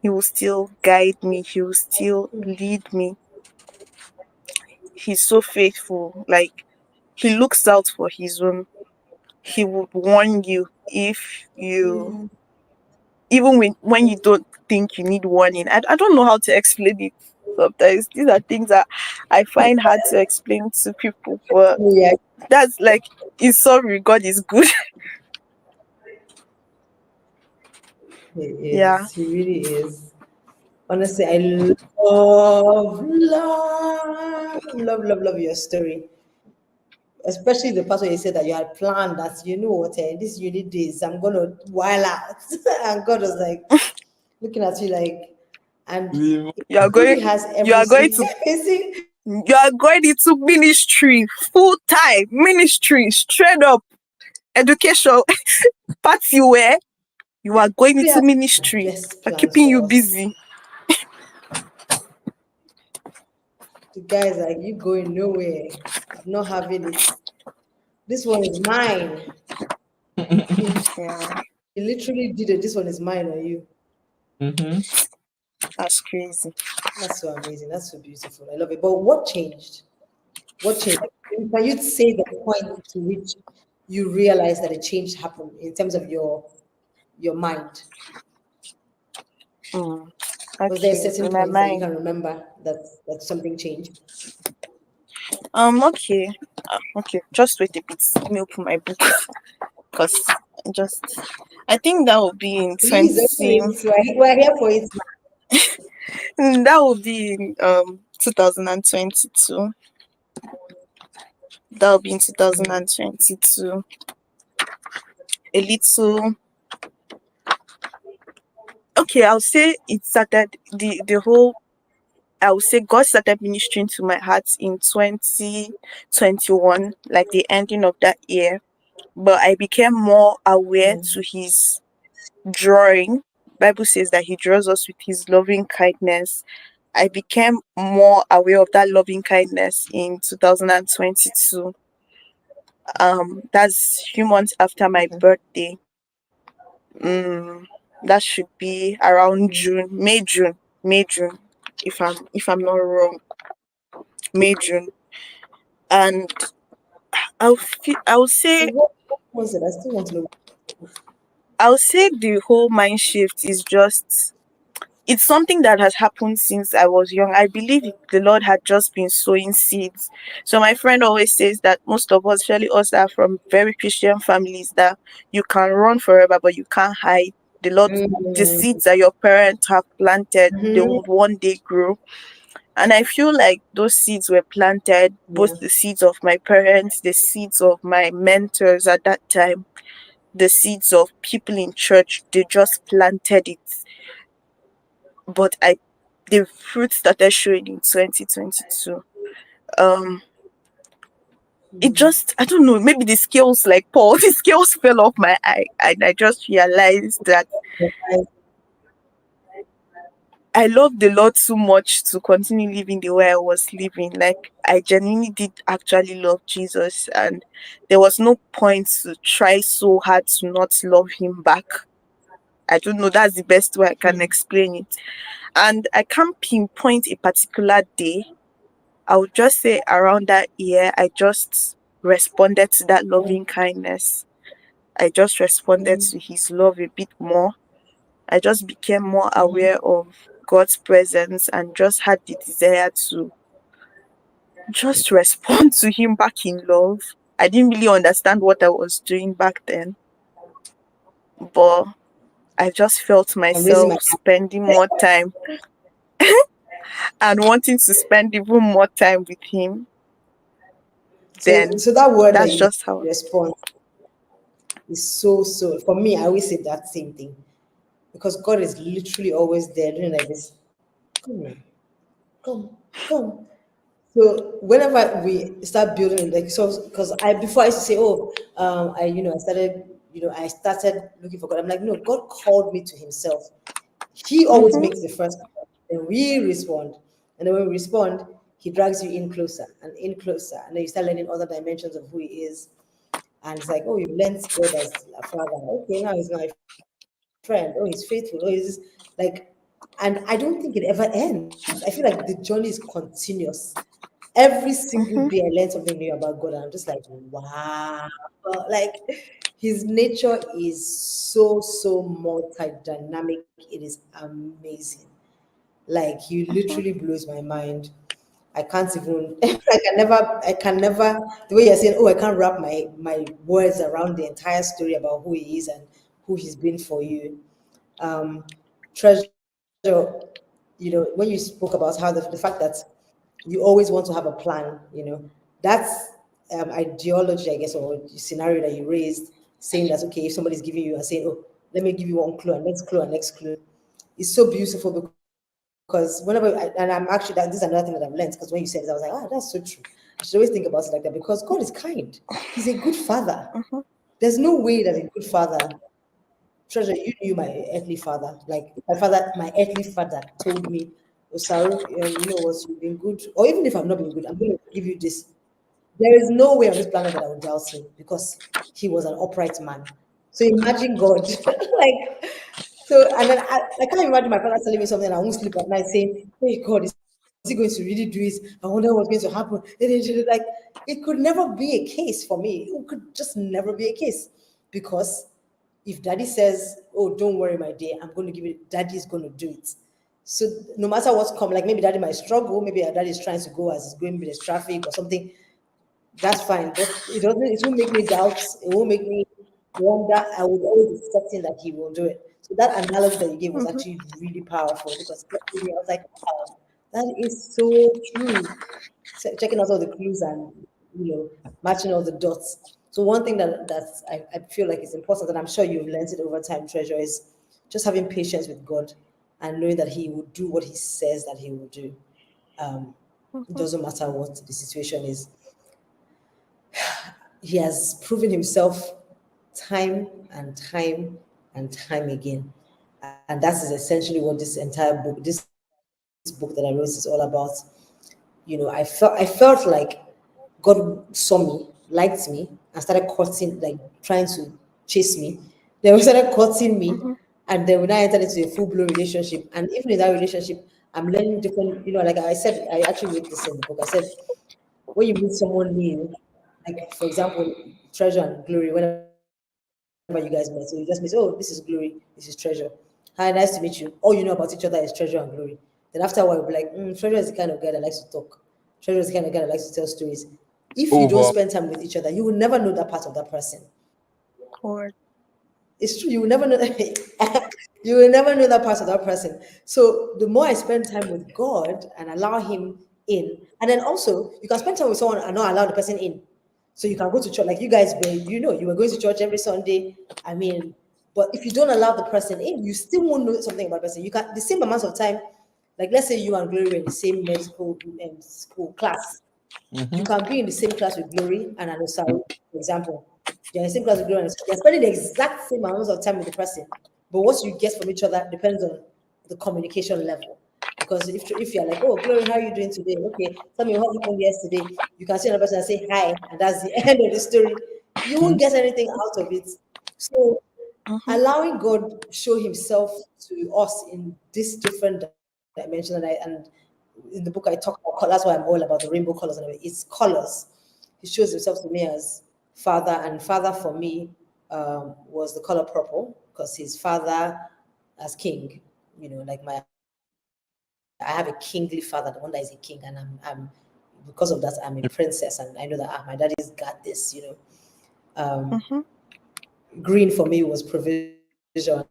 Speaker 3: He will still guide me. He will still lead me. He's so faithful. Like, He looks out for His own. He would warn you if you, even when you don't think you need warning. I don't know how to explain it sometimes. These are things that I find hard to explain to people, but that's like, in summary, God is good.
Speaker 1: He is.
Speaker 3: Yeah.
Speaker 1: He really is. Honestly, I love your story. Especially the part where you said that you had planned that, you know what, this uni days, I'm going to while out. And God was like, looking at you like, and
Speaker 2: You
Speaker 3: You are
Speaker 1: He really
Speaker 3: going
Speaker 1: has
Speaker 3: you are going to
Speaker 1: everything.
Speaker 3: you are going into ministry, full time ministry, straight up education. Party where you are going into ministry,
Speaker 1: Best
Speaker 3: are
Speaker 1: plans
Speaker 3: keeping you
Speaker 1: for us.
Speaker 3: busy.
Speaker 1: The guys are like, you going nowhere. I'm not having it. This one is mine.
Speaker 3: Yeah,
Speaker 1: He literally did it. This one is mine on you.
Speaker 3: that's crazy.
Speaker 1: That's so amazing. That's so beautiful. I love it. But what changed? What changed? Can you say the point to which you realize that a change happened in terms of your mind? Was there a
Speaker 3: Okay,
Speaker 1: certain
Speaker 3: in my
Speaker 1: point that you
Speaker 3: mind.
Speaker 1: can remember that something changed?
Speaker 3: Okay. Okay, just wait a bit. Let me open my book. Because I think that will be in
Speaker 1: Please open
Speaker 3: 20.
Speaker 1: it. We're here for it.
Speaker 3: That will be in 2022. That will be in 2022. A little. Okay, I'll say it started the whole. I would say God started ministering to my heart in 2021, like the ending of that year. But I became more aware to his drawing. Bible says that he draws us with his loving kindness. I became more aware of that loving kindness in 2022. That's few months after my birthday. Mm, that should be around June, May, June, if I'm not wrong, May, June. And I'll
Speaker 1: So
Speaker 3: say
Speaker 1: what was it? I still want to know.
Speaker 3: I'll say the whole mind shift is just, it's something that has happened since I was young. I believe the Lord had just been sowing seeds. So my friend always says that most of us, especially us that are from very Christian families, that you can run forever, but you can't hide. The Lord, the seeds that your parents have planted, they
Speaker 1: Mm-hmm.
Speaker 3: would one day grow. And I feel like those seeds were planted,
Speaker 1: Yeah.
Speaker 3: both the seeds of my parents, the seeds of my mentors at that time, the seeds of people in church, they just planted it. But the fruit started showing in 2022. It just, I don't know, maybe the scales, like Paul, the scales fell off my eye, and I just realized that I loved the Lord too much to continue living the way I was living. Like, I genuinely did actually love Jesus, and there was no point to try so hard to not love him back. I don't know, that's the best way I can explain it. And I can't pinpoint a particular day. I would just say around that year, I just responded to that loving kindness. I just responded to his love a bit more. I just became more aware of God's presence and just had the desire to just respond to him back in love. I didn't really understand what I was doing back then, but I just felt
Speaker 1: I'm raising my
Speaker 3: myself spending more time and wanting to spend even more time with him.
Speaker 1: So,
Speaker 3: Then
Speaker 1: so that word that
Speaker 3: that's
Speaker 1: you
Speaker 3: just how.
Speaker 1: respond is so for me. I always say that same thing because God is literally always there doing like this. Come here, come. So whenever we start building, like so, because I before I used to say, oh, I started looking for God. I'm like, no, God called me to Himself. He always
Speaker 3: Mm-hmm.
Speaker 1: makes the first call, then we respond, and then when we respond, He drags you in closer and in closer, and then you start learning other dimensions of who He is. And it's like, oh, you've learned God as a father. Okay, now He's my friend. Oh, He's faithful. Oh, He's like, and I don't think it ever ends. I feel like the journey is continuous. Every single
Speaker 3: Mm-hmm.
Speaker 1: day I learn something new about God, and I'm just like, wow. Like his nature is so multi-dynamic. It is amazing. Like he
Speaker 3: Mm-hmm.
Speaker 1: literally blows my mind. I can't even I can never the way you're saying, oh, I can't wrap my words around the entire story about who he is and who he's been for you. Treasure, when you spoke about how the fact that you always want to have a plan, that's ideology, I guess, or scenario that you raised, saying that, okay, if somebody's giving you and saying, oh, let me give you one clue and next clue and next clue, it's so beautiful because whenever, and I'm actually, this is another thing that I've learned, because when you said this, I was like, that's so true. I should always think about it like that because God is kind. He's a good father.
Speaker 3: Mm-hmm.
Speaker 1: There's no way that a good father, Treasure, you knew my earthly father. Like my earthly father told me, Osaru, you know what, you've been good. Or even if I've not been good, I'm going to give you this. There is no way on this planet that I would doubt him because he was an upright man. So imagine God. like, so, and then I can't imagine my father telling me something and I won't sleep at night saying, hey, God, is he going to really do it? I wonder what's going to happen. Like, it could never be a case for me. It could just never be a case because if daddy says, oh, don't worry, my dear, I'm going to give it, daddy's going to do it. So no matter what's come, like maybe daddy might struggle, maybe daddy is trying to go as he's going, maybe there's traffic or something. That's fine, but it won't make me doubt. It won't make me wonder. I would always be certain that he will do it. So that analogy that you gave was actually really powerful because I was like, wow, that is so true. So checking out all the clues and matching all the dots. So one thing that I feel like is important, and I'm sure you've learned it over time, Treasure, is just having patience with God and knowing that He will do what He says that He will do. It doesn't matter what the situation is. He has proven Himself time and time and time again. And that is essentially what this entire book, this book that I wrote is all about. I felt like God saw me, liked me, and started courting, like trying to chase me. Then we started courting me, and then we now entered into a full-blown relationship. And even in that relationship, I'm learning different, like I said, I actually wrote this in the book. I said, when you meet someone new, like for example, Treasure and Glory, whenever you guys met, so you just meet, oh, this is Glory, this is Treasure. Hi, nice to meet you. All you know about each other is Treasure and Glory. Then after a while, you'll be like, Treasure is the kind of guy that likes to talk. Treasure is the kind of guy that likes to tell stories. If you don't spend time with each other, you will never know that part of that person.
Speaker 3: Or
Speaker 1: It's true, you will never know you will never know that part of that person. So the more I spend time with God and allow Him in, and then also you can spend time with someone and not allow the person in. So you can go to church, like you guys were, you were going to church every Sunday. I mean, but if you don't allow the person in, you still won't know something about the person. You can the same amount of time, like let's say you and Glory were in the same medical school class. You can be in the same class with Glory and Anosaru, for example. You're in the same class with Glory and you're spending the exact same amount of time with the person. But what you get from each other depends on the communication level. Because if you're like, oh, Glory, how are you doing today? Okay, tell me what happened yesterday. You can see another person and say hi, and that's the end of the story. You won't get anything out of it. So allowing God show Himself to us in this different dimension, and in the book I talk about, that's why I'm all about the rainbow colors and everything. It's colors. He shows Himself to me as Father, and Father for me was the color purple because His father as king. Like I have a kingly father, the one that is a king, and I'm because of that I'm a princess, and I know that my daddy's got this. Green for me was provision.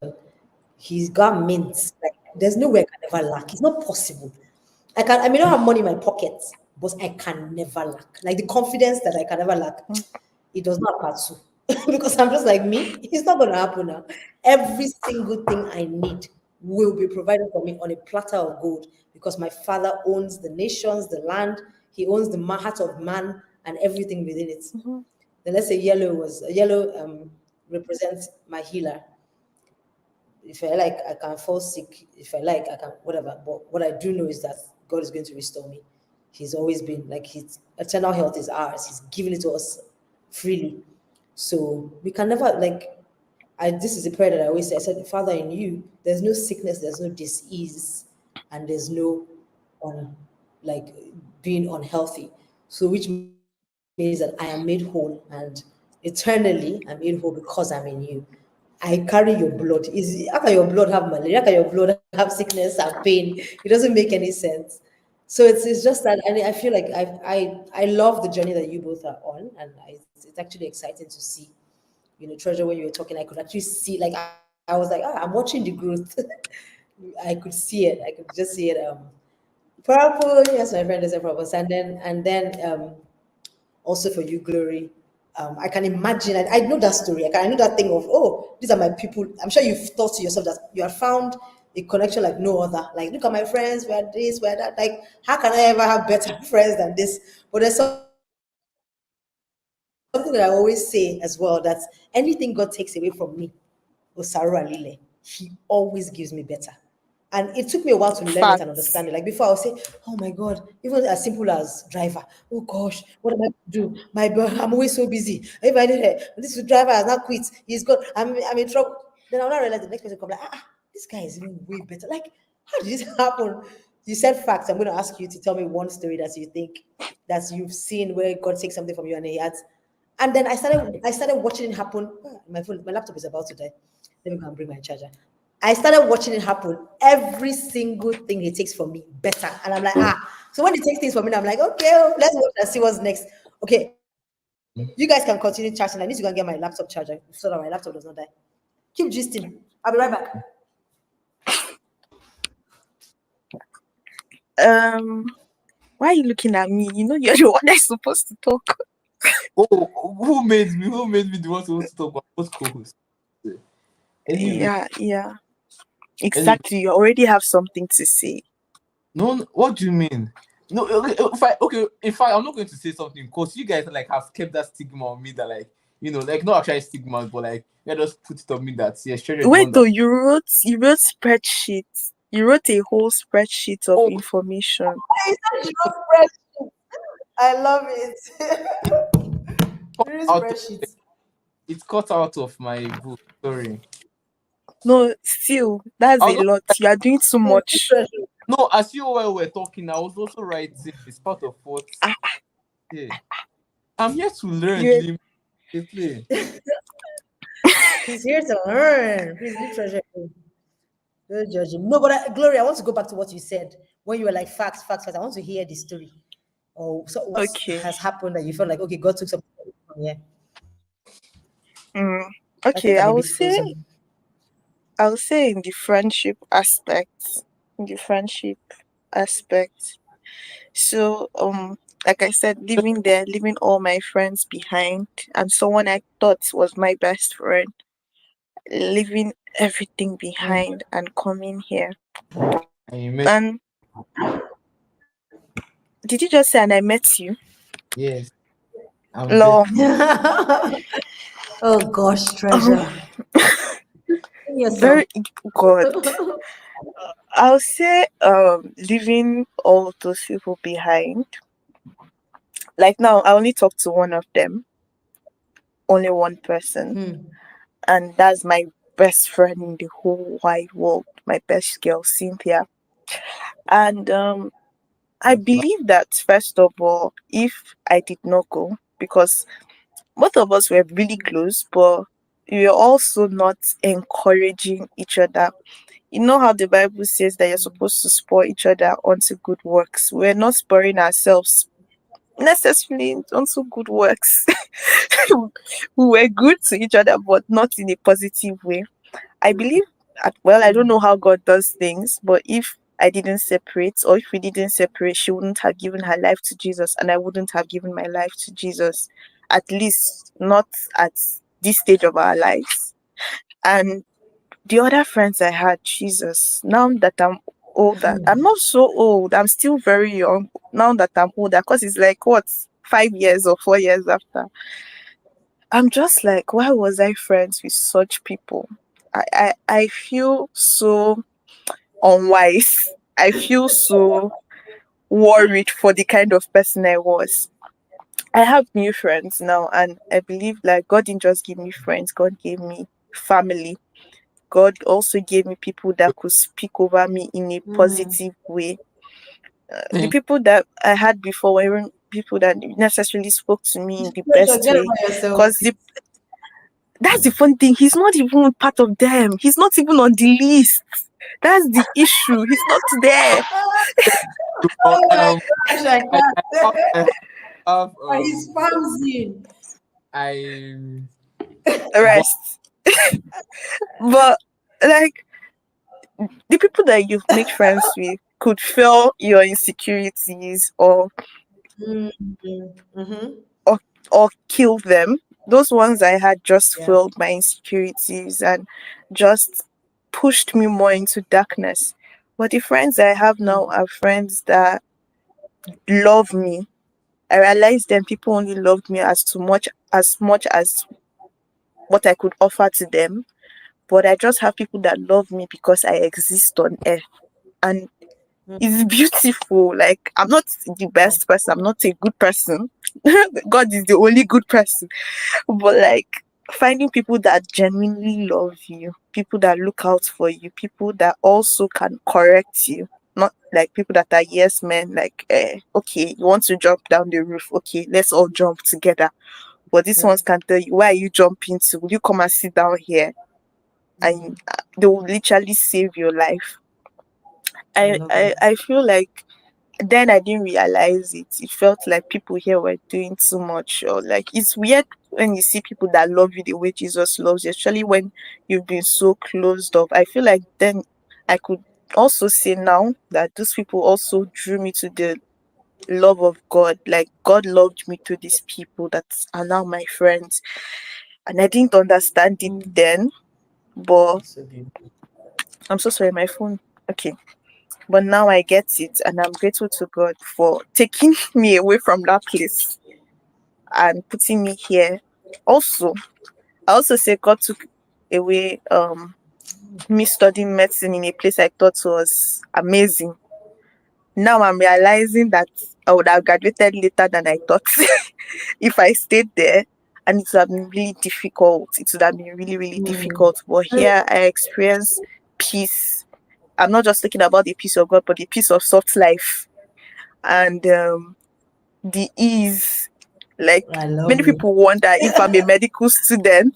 Speaker 1: He's got mints. Like there's no way I can never lack. It's not possible. I may not have money in my pocket, but I can never lack. Like the confidence that I can never lack, it does not pass because I'm just like me. It's not gonna happen now. Every single thing I need will be provided for me on a platter of gold because my father owns the nations, the land. He owns the heart of man and everything within it. Then let's say yellow represents my healer. If I like, I can fall sick. If I like, I can whatever. But what I do know is that God is going to restore me. He's always been like His eternal health is ours. He's given it to us freely. So we can never this is a prayer that I always say. I said, Father, in You, there's no sickness, there's no disease, and there's no being unhealthy. So which means that I am made whole, and eternally I'm made whole because I'm in You. I carry Your blood. How can your blood have malaria? How can your blood have sickness and pain? It doesn't make any sense. So it's just that, and I feel like I love the journey that you both are on, and it's actually exciting to see. Treasure, when you were talking, I could actually see, like I was like, I'm watching the growth. I could see it. I could just see it. Purple, yes, my friend is a purple, and then also for you, Glory. I can imagine. I know that story. I know that thing of, oh, these are my people. I'm sure you've thought to yourself that you have found a connection like no other. Like, look at my friends. We're this, we're that. Like, how can I ever have better friends than this? But there's something that I always say as well. That anything God takes away from me, Osaru Alile, He always gives me better. And it took me a while to learn it and understand it. Like before, I would say, "Oh my God!" Even as simple as driver. Oh gosh, what am I to do? I'm always so busy. If I did it, this driver has not quit. He's gone. I'm in trouble. Then I'll not realize the next person come like, this guy is even way better. Like, how did this happen? You said facts. I'm going to ask you to tell me one story that you think that you've seen where God takes something from you and He adds. And then I started watching it happen. My laptop is about to die. Let me go and bring my charger. I started watching it happen. Every single thing He takes from me, better. And I'm like, So when He takes things from me, I'm like, okay, let's watch and see what's next. Okay. You guys can continue charging. I need to go and get my laptop charger so that my laptop does not die. Keep gisting. I'll be right back.
Speaker 3: Why are you looking at me? You know you're the one that's supposed to talk.
Speaker 2: Oh, who made me? Who made me the one to talk about what's co-host? Anyway,
Speaker 3: Yeah. Exactly. You already have something to say.
Speaker 2: no, what do you mean? No, okay, in fact, I'm not going to say something because you guys like have kept that stigma on me that like like not actually stigma, but like just put it on me that Treasure is the
Speaker 3: Wait,
Speaker 2: one
Speaker 3: though,
Speaker 2: that
Speaker 3: you wrote spreadsheets. You wrote a whole spreadsheet of information.
Speaker 1: I love it. Really
Speaker 2: out of,
Speaker 1: spreadsheets.
Speaker 2: it's cut out of my book. Sorry.
Speaker 3: No, still, that's
Speaker 2: I
Speaker 3: a
Speaker 2: was not,
Speaker 3: lot. You are doing too much.
Speaker 2: no, as you all were talking, I was also writing. It's part of what. Yeah, I'm here to learn.
Speaker 3: You-
Speaker 2: Play.
Speaker 1: He's here to learn. Please leave Treasure. Don't judge him. No, but Gloria, I want to go back to what you said when you were like facts. I want to hear the story. Or so what
Speaker 3: Okay.
Speaker 1: has happened that you felt like okay, God took something from here.
Speaker 3: Okay,
Speaker 1: I
Speaker 3: I
Speaker 1: think I'm a
Speaker 3: will
Speaker 1: bit
Speaker 3: say
Speaker 1: frozen.
Speaker 3: in the friendship aspect. In the friendship aspect. So, like I said, leaving all my friends behind, and someone I thought was my best friend, leaving everything behind and coming here.
Speaker 2: And you met,
Speaker 3: And did you just say, and I met you?
Speaker 2: yes. I'm
Speaker 3: No.
Speaker 1: Oh gosh, Treasure.
Speaker 3: Very good. I'll say, leaving all those people behind. Like now, I only talk to one of them, only one person, and that's my best friend in the whole wide world, my best girl, Cynthia. And I believe that first of all, if I did not go, because both of us were really close, but we were also not encouraging each other. You know how the Bible says that you're supposed to spur each other onto good works. We're not spurring ourselves necessarily onto good works. We were good to each other, but not in a positive way. I believe, I don't know how God does things, but if I didn't separate, or if we didn't separate, she wouldn't have given her life to Jesus, and I wouldn't have given my life to Jesus, at least not at this stage of our lives. And the other friends I had, Jesus, now that I'm older, I'm not so old, I'm still very young. Now that I'm older, because it's like, what, 5 years or 4 years after, I'm just like, why was I friends with such people? I feel so unwise. I feel so worried for the kind of person I was. I have new friends now, and I believe like God didn't just give me friends, God gave me family. God also gave me people that could speak over me in a positive way. The people that I had before weren't people that necessarily spoke to me in the best way. Because that's the fun thing. He's not even part of them. He's not even on the list. That's the issue. He's not there.
Speaker 2: I have,
Speaker 1: He's bouncing.
Speaker 3: Rest. But like the people that you make friends with could feel your insecurities or kill them. Those ones I had just filled my insecurities and just pushed me more into darkness. But the friends I have now are friends that love me. I realized then people only loved me as much as what I could offer to them. But I just have people that love me because I exist on earth. And it's beautiful. Like, I'm not the best person, I'm not a good person. God is the only good person. But like, finding people that genuinely love you, people that look out for you, people that also can correct you, not like people that are yes men, like okay, you want to jump down the roof, okay, let's all jump together. But these ones can tell you, why are you jumping to? Will you come and sit down here? And they will literally save your life. I feel like then I didn't realize it. It felt like people here were doing too much, or like it's weird when you see people that love you the way Jesus loves you, especially when you've been so closed off. I feel like then I could also say now that those people also drew me to the love of God. Like God loved me to these people that are now my friends. And I didn't understand it then, but
Speaker 1: So beautiful.
Speaker 3: I'm so sorry, my phone. Okay. But now I get it, and I'm grateful to God for taking me away from that place and putting me here. Also, I also say God took away me studying medicine in a place I thought was amazing. Now I'm realizing that I would have graduated later than I thought if I stayed there, and it would have been really difficult. It would have been really, really difficult. But here I experience peace. I'm not just thinking about the peace of God, but the peace of soft life and the ease. Like
Speaker 1: I love
Speaker 3: many
Speaker 1: it.
Speaker 3: people wonder if I'm a medical student,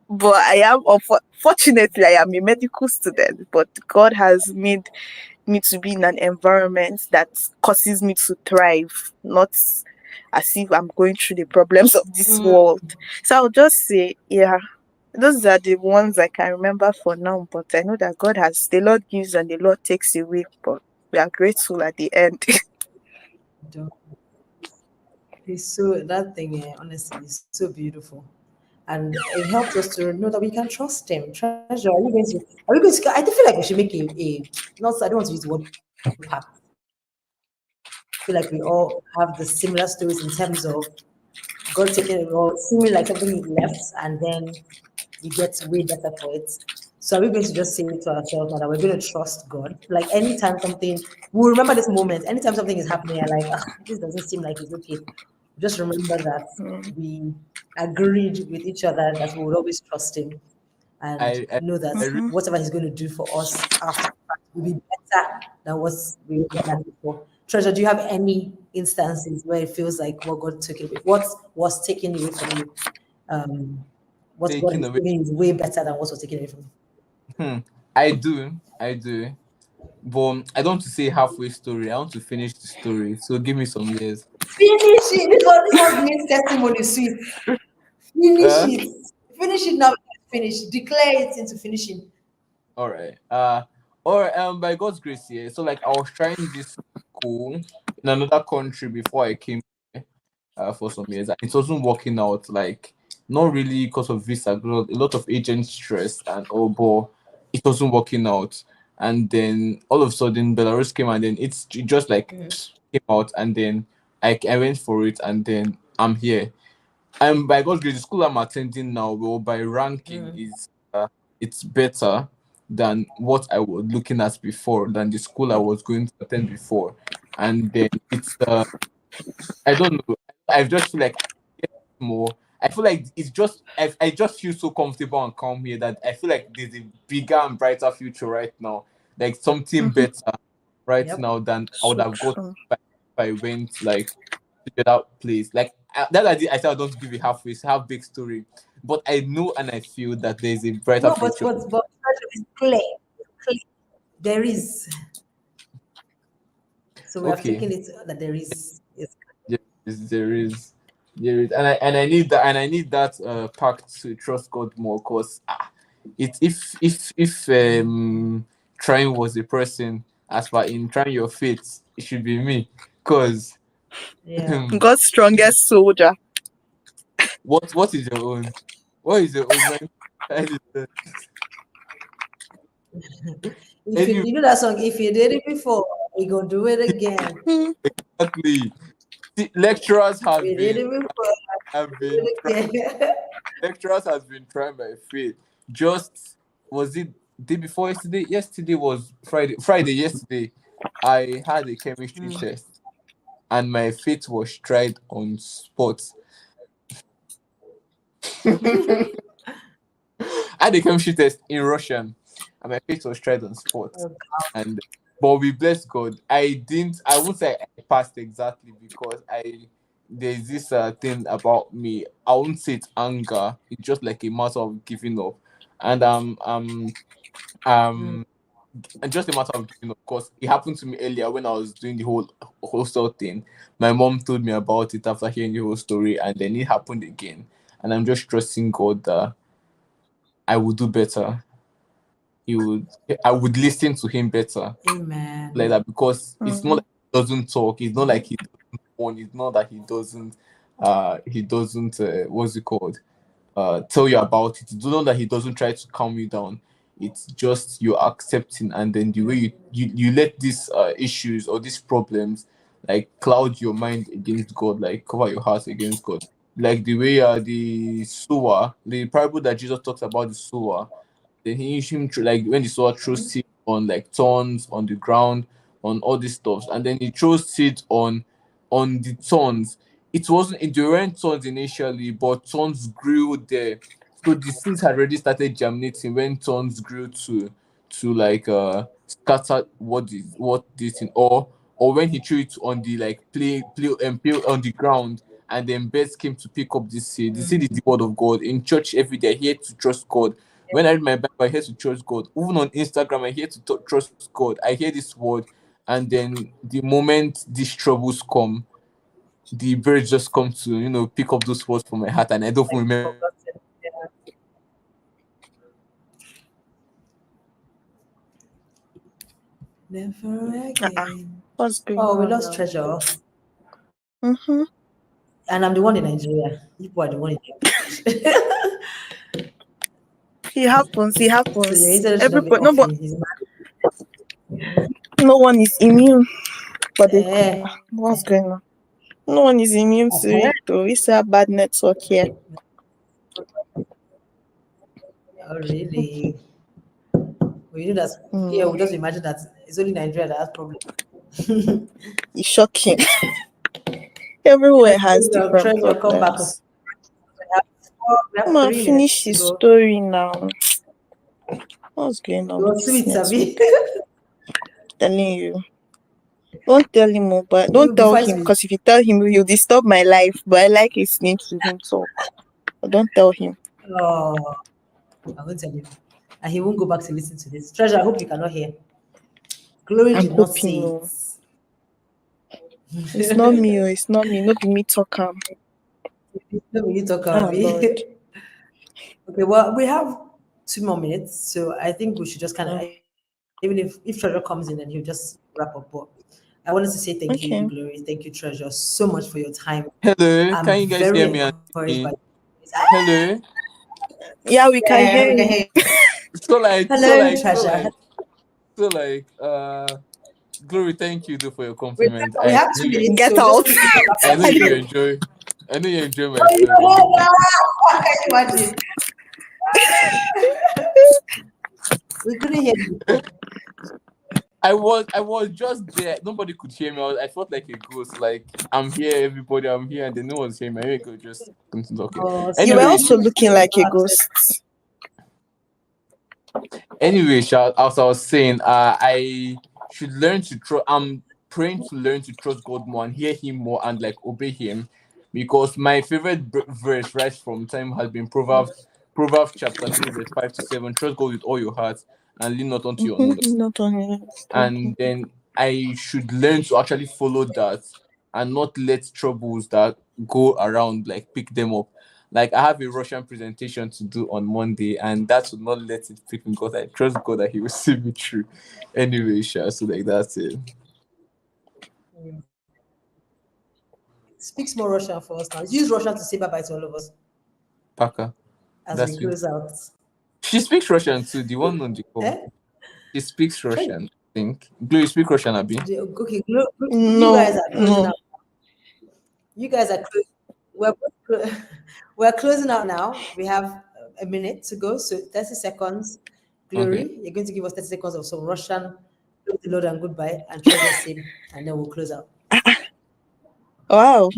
Speaker 3: but I am. Fortunately, I am a medical student. But God has made me to be in an environment that causes me to thrive, not as if I'm going through the problems of this world. So I'll just say, yeah, those are the ones I can remember for now. But I know that God has, the Lord gives and the Lord takes away. But we are grateful at the end.
Speaker 1: It's so that thing, honestly, is so beautiful, and it helps us to know that we can trust Him. Treasure, are we going to? Are we going to? I do feel like we should make a not. I don't want to use the word pact. I feel like we all have the similar stories in terms of God taking or seeming like something is left, and then you get way better for it. So are we going to just say to ourselves now that we're going to trust God? Like anytime something, we'll remember this moment. Anytime something is happening, you're like, ah, this doesn't seem like it's okay. Just remember that we agreed with each other that we would always trust Him and
Speaker 2: I, I,
Speaker 1: know that
Speaker 2: I re-
Speaker 1: whatever He's going to do for us after will be better than what we had before. Treasure, do you have any instances where it feels like what God took it away? What was taken away from you? Um, what God
Speaker 2: taking
Speaker 1: is
Speaker 2: away.
Speaker 1: giving is way better than what was taken away from you.
Speaker 2: Hmm. I do. But I don't want to say halfway story. I want to finish the story. So give me some years.
Speaker 1: Finish it. This one makes testimony sweet. Finish
Speaker 2: Uh,
Speaker 1: it. Finish it now. Finish. Declare it into finishing.
Speaker 2: all right. Or by God's grace, yeah. So like I was trying this school in another country before I came here, for some years. And it wasn't working out. Like not really because of visa, a lot of agent stress and all, but it wasn't working out. And then all of a sudden Belarus came, and then it just like came out, and then I went for it, and then I'm here. And by God's grace, the school I'm attending now, well, by ranking, is it's better than what I was looking at before, than the school I was going to attend before. And then it's I don't know. I just feel like I get more. I feel like it's just I just feel so comfortable and calm here that I feel like there's a bigger and brighter future right now, like something better right
Speaker 1: Yep.
Speaker 2: now than I would
Speaker 3: So
Speaker 2: have got
Speaker 3: true.
Speaker 2: if I went like to the other place. Like that I said I don't give a half big story, but I know and I feel that there's a brighter
Speaker 1: No, but
Speaker 2: future.
Speaker 1: but it's clear. Clear. There is. So we have
Speaker 2: Okay,
Speaker 1: taken it that there is. Yes.
Speaker 2: yes, there is, and I need that, pact to trust God more, because it if trying was a person, as far in trying your faith, it should be me, because
Speaker 1: Yeah.
Speaker 3: God's strongest soldier.
Speaker 2: what is your own? What is your own?
Speaker 1: If you,
Speaker 2: Any
Speaker 1: you know that song, if you did it before, we gonna do it again.
Speaker 2: exactly. See, lecturers
Speaker 1: We did it before,
Speaker 2: have
Speaker 1: we
Speaker 2: been
Speaker 1: do it again.
Speaker 2: lecturers has been trying my faith. Just was it day before yesterday? Yesterday was Friday. Friday yesterday, I had a chemistry test, and my faith was tried on spot. I had a chemistry test in Russian, and my faith was tried on spot.
Speaker 1: Oh,
Speaker 2: And but we bless God. I didn't. I won't say I passed exactly, because there's this thing about me. I won't say it's anger. It's just like a matter of giving up, and um and just a matter of giving up. Of course, it happened to me earlier when I was doing the whole hostel thing. My mom told me about it after hearing the whole story, and then it happened again. And I'm just trusting God that I would do better. I would listen to him better,
Speaker 1: Amen.
Speaker 2: like that, because it's not
Speaker 3: Mm.
Speaker 2: like he doesn't talk. It's not like he doesn't want. It's not that he doesn't. He doesn't. What's it called? Tell you about it. It's not that he doesn't try to calm you down. It's just you're accepting, and then the way you let these issues or these problems like cloud your mind against God, like cover your heart against God. Like the way the sower, the parable that Jesus talks about the sower, then he used him like when the sower throws seed on like thorns on the ground, on all these stuffs, and then he throws seed on the thorns. It wasn't, they weren't thorns initially, but thorns grew there. So the seeds had already started germinating when thorns grew to like scatter what this thing, or when he threw it on the like play and play on the ground, and then birds came to pick up this seed. The seed is the word of God. In church every day, I hear to trust God. When I read my Bible, I hear to trust God. Even on Instagram, I hear to trust God. I hear this word, and then the moment these troubles come, the birds just come to pick up those words from my heart, and I don't even remember.
Speaker 1: Never
Speaker 3: Uh-uh.
Speaker 1: again.
Speaker 3: What's going
Speaker 1: Oh, we
Speaker 3: on
Speaker 1: lost
Speaker 3: now?
Speaker 1: Treasure.
Speaker 3: Mm-hmm.
Speaker 1: And I'm the one in Nigeria. You are the one in Nigeria.
Speaker 3: It happens. It
Speaker 1: So
Speaker 3: happens.
Speaker 1: your internet should not be
Speaker 3: Everybody, no, but
Speaker 1: offing. He's mad.
Speaker 3: no one is immune. But
Speaker 1: Eh,
Speaker 3: what's going on? No one is immune to it. Though it's a bad network here.
Speaker 1: oh, really? Well, you know that here we just imagine that it's only Nigeria that has problem.
Speaker 3: It's shocking. Everywhere has
Speaker 1: Treasure,
Speaker 3: different
Speaker 1: Treasure, come back.
Speaker 3: problems.
Speaker 1: We have
Speaker 3: Come on,
Speaker 1: 3
Speaker 3: finish
Speaker 1: minutes to
Speaker 3: his
Speaker 1: go.
Speaker 3: story now. What's going on
Speaker 1: You
Speaker 3: with
Speaker 1: want
Speaker 3: this
Speaker 1: sweet, Sabi?
Speaker 3: network? Telling you. Don't tell him, but don't
Speaker 1: You
Speaker 3: tell
Speaker 1: before
Speaker 3: him,
Speaker 1: sweet.
Speaker 3: because if you tell him, you'll disturb my life. But I like listening to him talk. But don't tell him.
Speaker 1: Oh, I'm going to tell you. And he won't go back to listen to this. Treasure, I hope you cannot hear. Glory
Speaker 3: I'm
Speaker 1: did not
Speaker 3: hoping.
Speaker 1: say
Speaker 3: No.
Speaker 1: it.
Speaker 3: It's not me. It's not me. Not be me talk.
Speaker 1: No, you talk
Speaker 3: Oh,
Speaker 1: about me.
Speaker 3: Lord.
Speaker 1: Okay, well, we have 2 more minutes, so I think we should just kind of,
Speaker 3: Oh.
Speaker 1: even if Treasure comes in, then he'll just wrap up. But I wanted to say thank you,
Speaker 3: Okay.
Speaker 1: Glory. Thank you, Treasure, so much for your time.
Speaker 2: Hello,
Speaker 1: I'm
Speaker 2: can you guys
Speaker 1: very
Speaker 2: hear me?
Speaker 1: encouraged by.
Speaker 2: Hello.
Speaker 3: Yeah, we can
Speaker 1: Yeah,
Speaker 3: hear
Speaker 1: we can
Speaker 3: you.
Speaker 1: hear you.
Speaker 2: So like, so
Speaker 1: Hello,
Speaker 2: like, so
Speaker 1: Treasure.
Speaker 2: like, so like, Glory, thank you though for your
Speaker 1: We,
Speaker 2: compliment.
Speaker 1: we
Speaker 2: I
Speaker 1: have
Speaker 2: know
Speaker 1: 2
Speaker 2: you,
Speaker 1: minutes,
Speaker 3: Get
Speaker 1: so just
Speaker 3: out.
Speaker 1: quickly come back to
Speaker 2: I know
Speaker 1: us.
Speaker 2: you enjoy, I know you enjoy my
Speaker 1: Oh,
Speaker 2: story.
Speaker 1: wow, can you imagine? We couldn't hear you before.
Speaker 2: I was just there. Nobody could hear me. I felt like a ghost. Like I'm here, everybody. I'm here, and then no one's hearing me. I could just continue talking.
Speaker 1: Oh,
Speaker 3: You were
Speaker 1: sorry.
Speaker 3: also looking like a ghost.
Speaker 2: Anyway, as I was saying, I should learn to trust. I'm praying to learn to trust God more and hear Him more and like obey Him, because my favorite verse right from time has been Proverbs chapter 3 verse 5-7. Trust God with all your heart and lean not onto your own understanding.
Speaker 3: Not only.
Speaker 2: And then I should learn to actually follow that and not let troubles that go around like pick them up. Like I have a Russian presentation to do on Monday, and that would not let it pick me because I trust God that He will see me through. Anyway, sure. So like that's it.
Speaker 1: Speak more Russian for us now. Use Russian to say bye bye to all of us
Speaker 2: Paka.
Speaker 1: as
Speaker 2: That's
Speaker 1: we
Speaker 2: it.
Speaker 1: close out.
Speaker 2: She speaks Russian too. The one on the call.
Speaker 1: Eh?
Speaker 2: She speaks Russian. I think. Do you speak Russian, Abi?
Speaker 1: Okay, you
Speaker 3: No,
Speaker 1: guys are closing
Speaker 3: no.
Speaker 1: out. You guys are we're closing out now. We have a minute to go, so 30 seconds. Glory,
Speaker 2: Okay.
Speaker 1: you're going to give us 30 seconds of some Russian. Praise the Lord and goodbye, and try the same, and then we'll close out.
Speaker 3: Wow.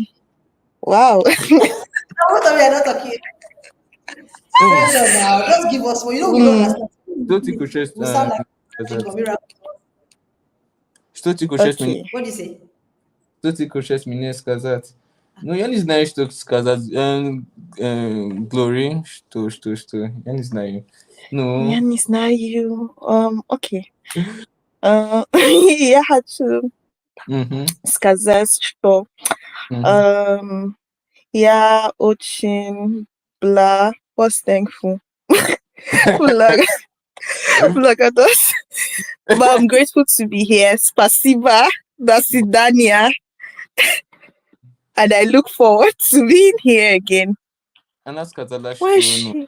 Speaker 1: What are we not talking? Treasure now. Just give us one. You know we don't understand.
Speaker 2: Что ты хочешь
Speaker 1: We sound like
Speaker 2: сказать?
Speaker 1: from Iraq.
Speaker 2: Что ты хочешь
Speaker 3: Okay.
Speaker 1: What do you say?
Speaker 2: Что ты хочешь мне сказать? Ну, я не знаю, что сказать. Glory, что? Я не знаю. Ну,
Speaker 3: Я не знаю. Okay. Yeah, to
Speaker 2: Mm-hmm.
Speaker 3: Skazes show.
Speaker 2: Mm-hmm.
Speaker 3: Yeah, Ochin, blah, was thankful. Look, look at us. But I'm grateful to be here. Spasiba, Dasidania. And I look forward to being here again.
Speaker 2: Она сказала,
Speaker 3: Why
Speaker 2: что ну,
Speaker 3: she?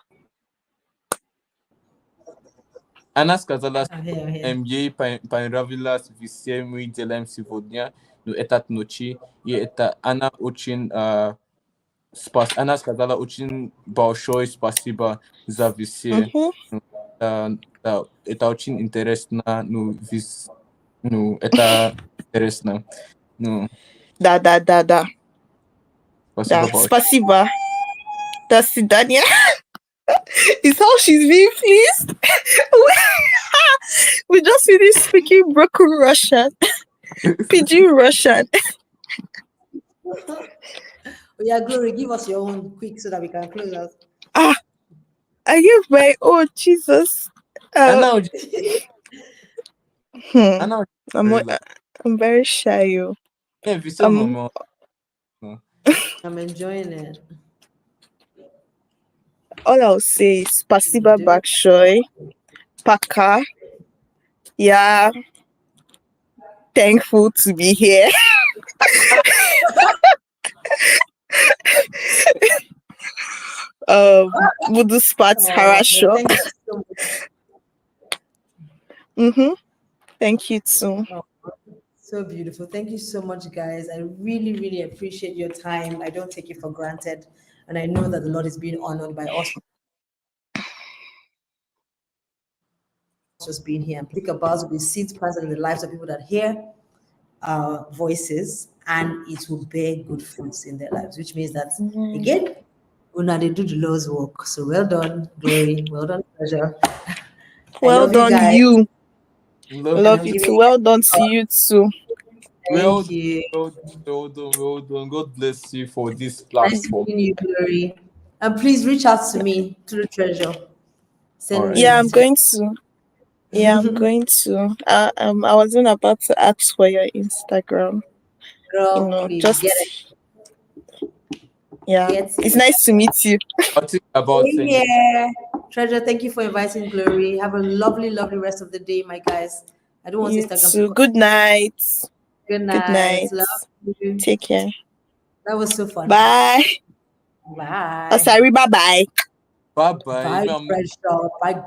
Speaker 2: она сказала,
Speaker 1: I'm
Speaker 2: что
Speaker 1: here, I'm here.
Speaker 2: ей понравилось все мы делаем сегодня, ну, этот ночи, и это она очень она сказала очень большое спасибо за все.
Speaker 3: Mm-hmm.
Speaker 2: Ну, это очень интересно, ну, ну, это интересно. Ну,
Speaker 3: Da.
Speaker 2: спасибо большое.
Speaker 3: Spasiba, Dasidania. Is how she's being pleased. We just finished speaking broken Russian, Pidgin Russian.
Speaker 1: Oh, yeah, Glory, give us your own quick so that we can close out.
Speaker 3: I gave my own Jesus.
Speaker 2: Она
Speaker 3: I'm very shy, you.
Speaker 1: I'm enjoying it.
Speaker 3: All I'll say is Spasiba Bakshoy, Paka. Yeah, thankful to be here. Budu Spats Harasho.
Speaker 1: Thank you so much.
Speaker 3: Thank you too.
Speaker 1: So beautiful. Thank you so much, guys. I really, really appreciate your time. I don't take it for granted. And I know that the Lord is being honored by us just being here and think about the seeds planted in the lives of people that hear our voices, and it will bear good fruits in their lives, which means that, again, Una, they do the Lord's work. So well done, Glory. Well done, Treasure.
Speaker 3: Well done, you. Love you too. Well done to you too.
Speaker 2: Well done. God bless you for this platform.
Speaker 1: Nice you, Glory. And please reach out to me through Treasure. Send me.
Speaker 3: Yeah, I'm going to. I wasn't about to ask for your Instagram.
Speaker 1: Girl,
Speaker 3: just
Speaker 1: get it.
Speaker 3: Yeah, it's nice to meet you.
Speaker 1: Yeah, Treasure. Thank you for inviting Glory. Have a lovely, lovely rest of the day, my guys. I don't want Instagram to.
Speaker 3: Good night.
Speaker 1: Good night. Love you.
Speaker 3: Take care.
Speaker 1: That was so fun.
Speaker 3: Bye.
Speaker 1: Bye.
Speaker 3: Oh, sorry. Bye.
Speaker 2: Bye.
Speaker 1: Bye, Treasure. Bye.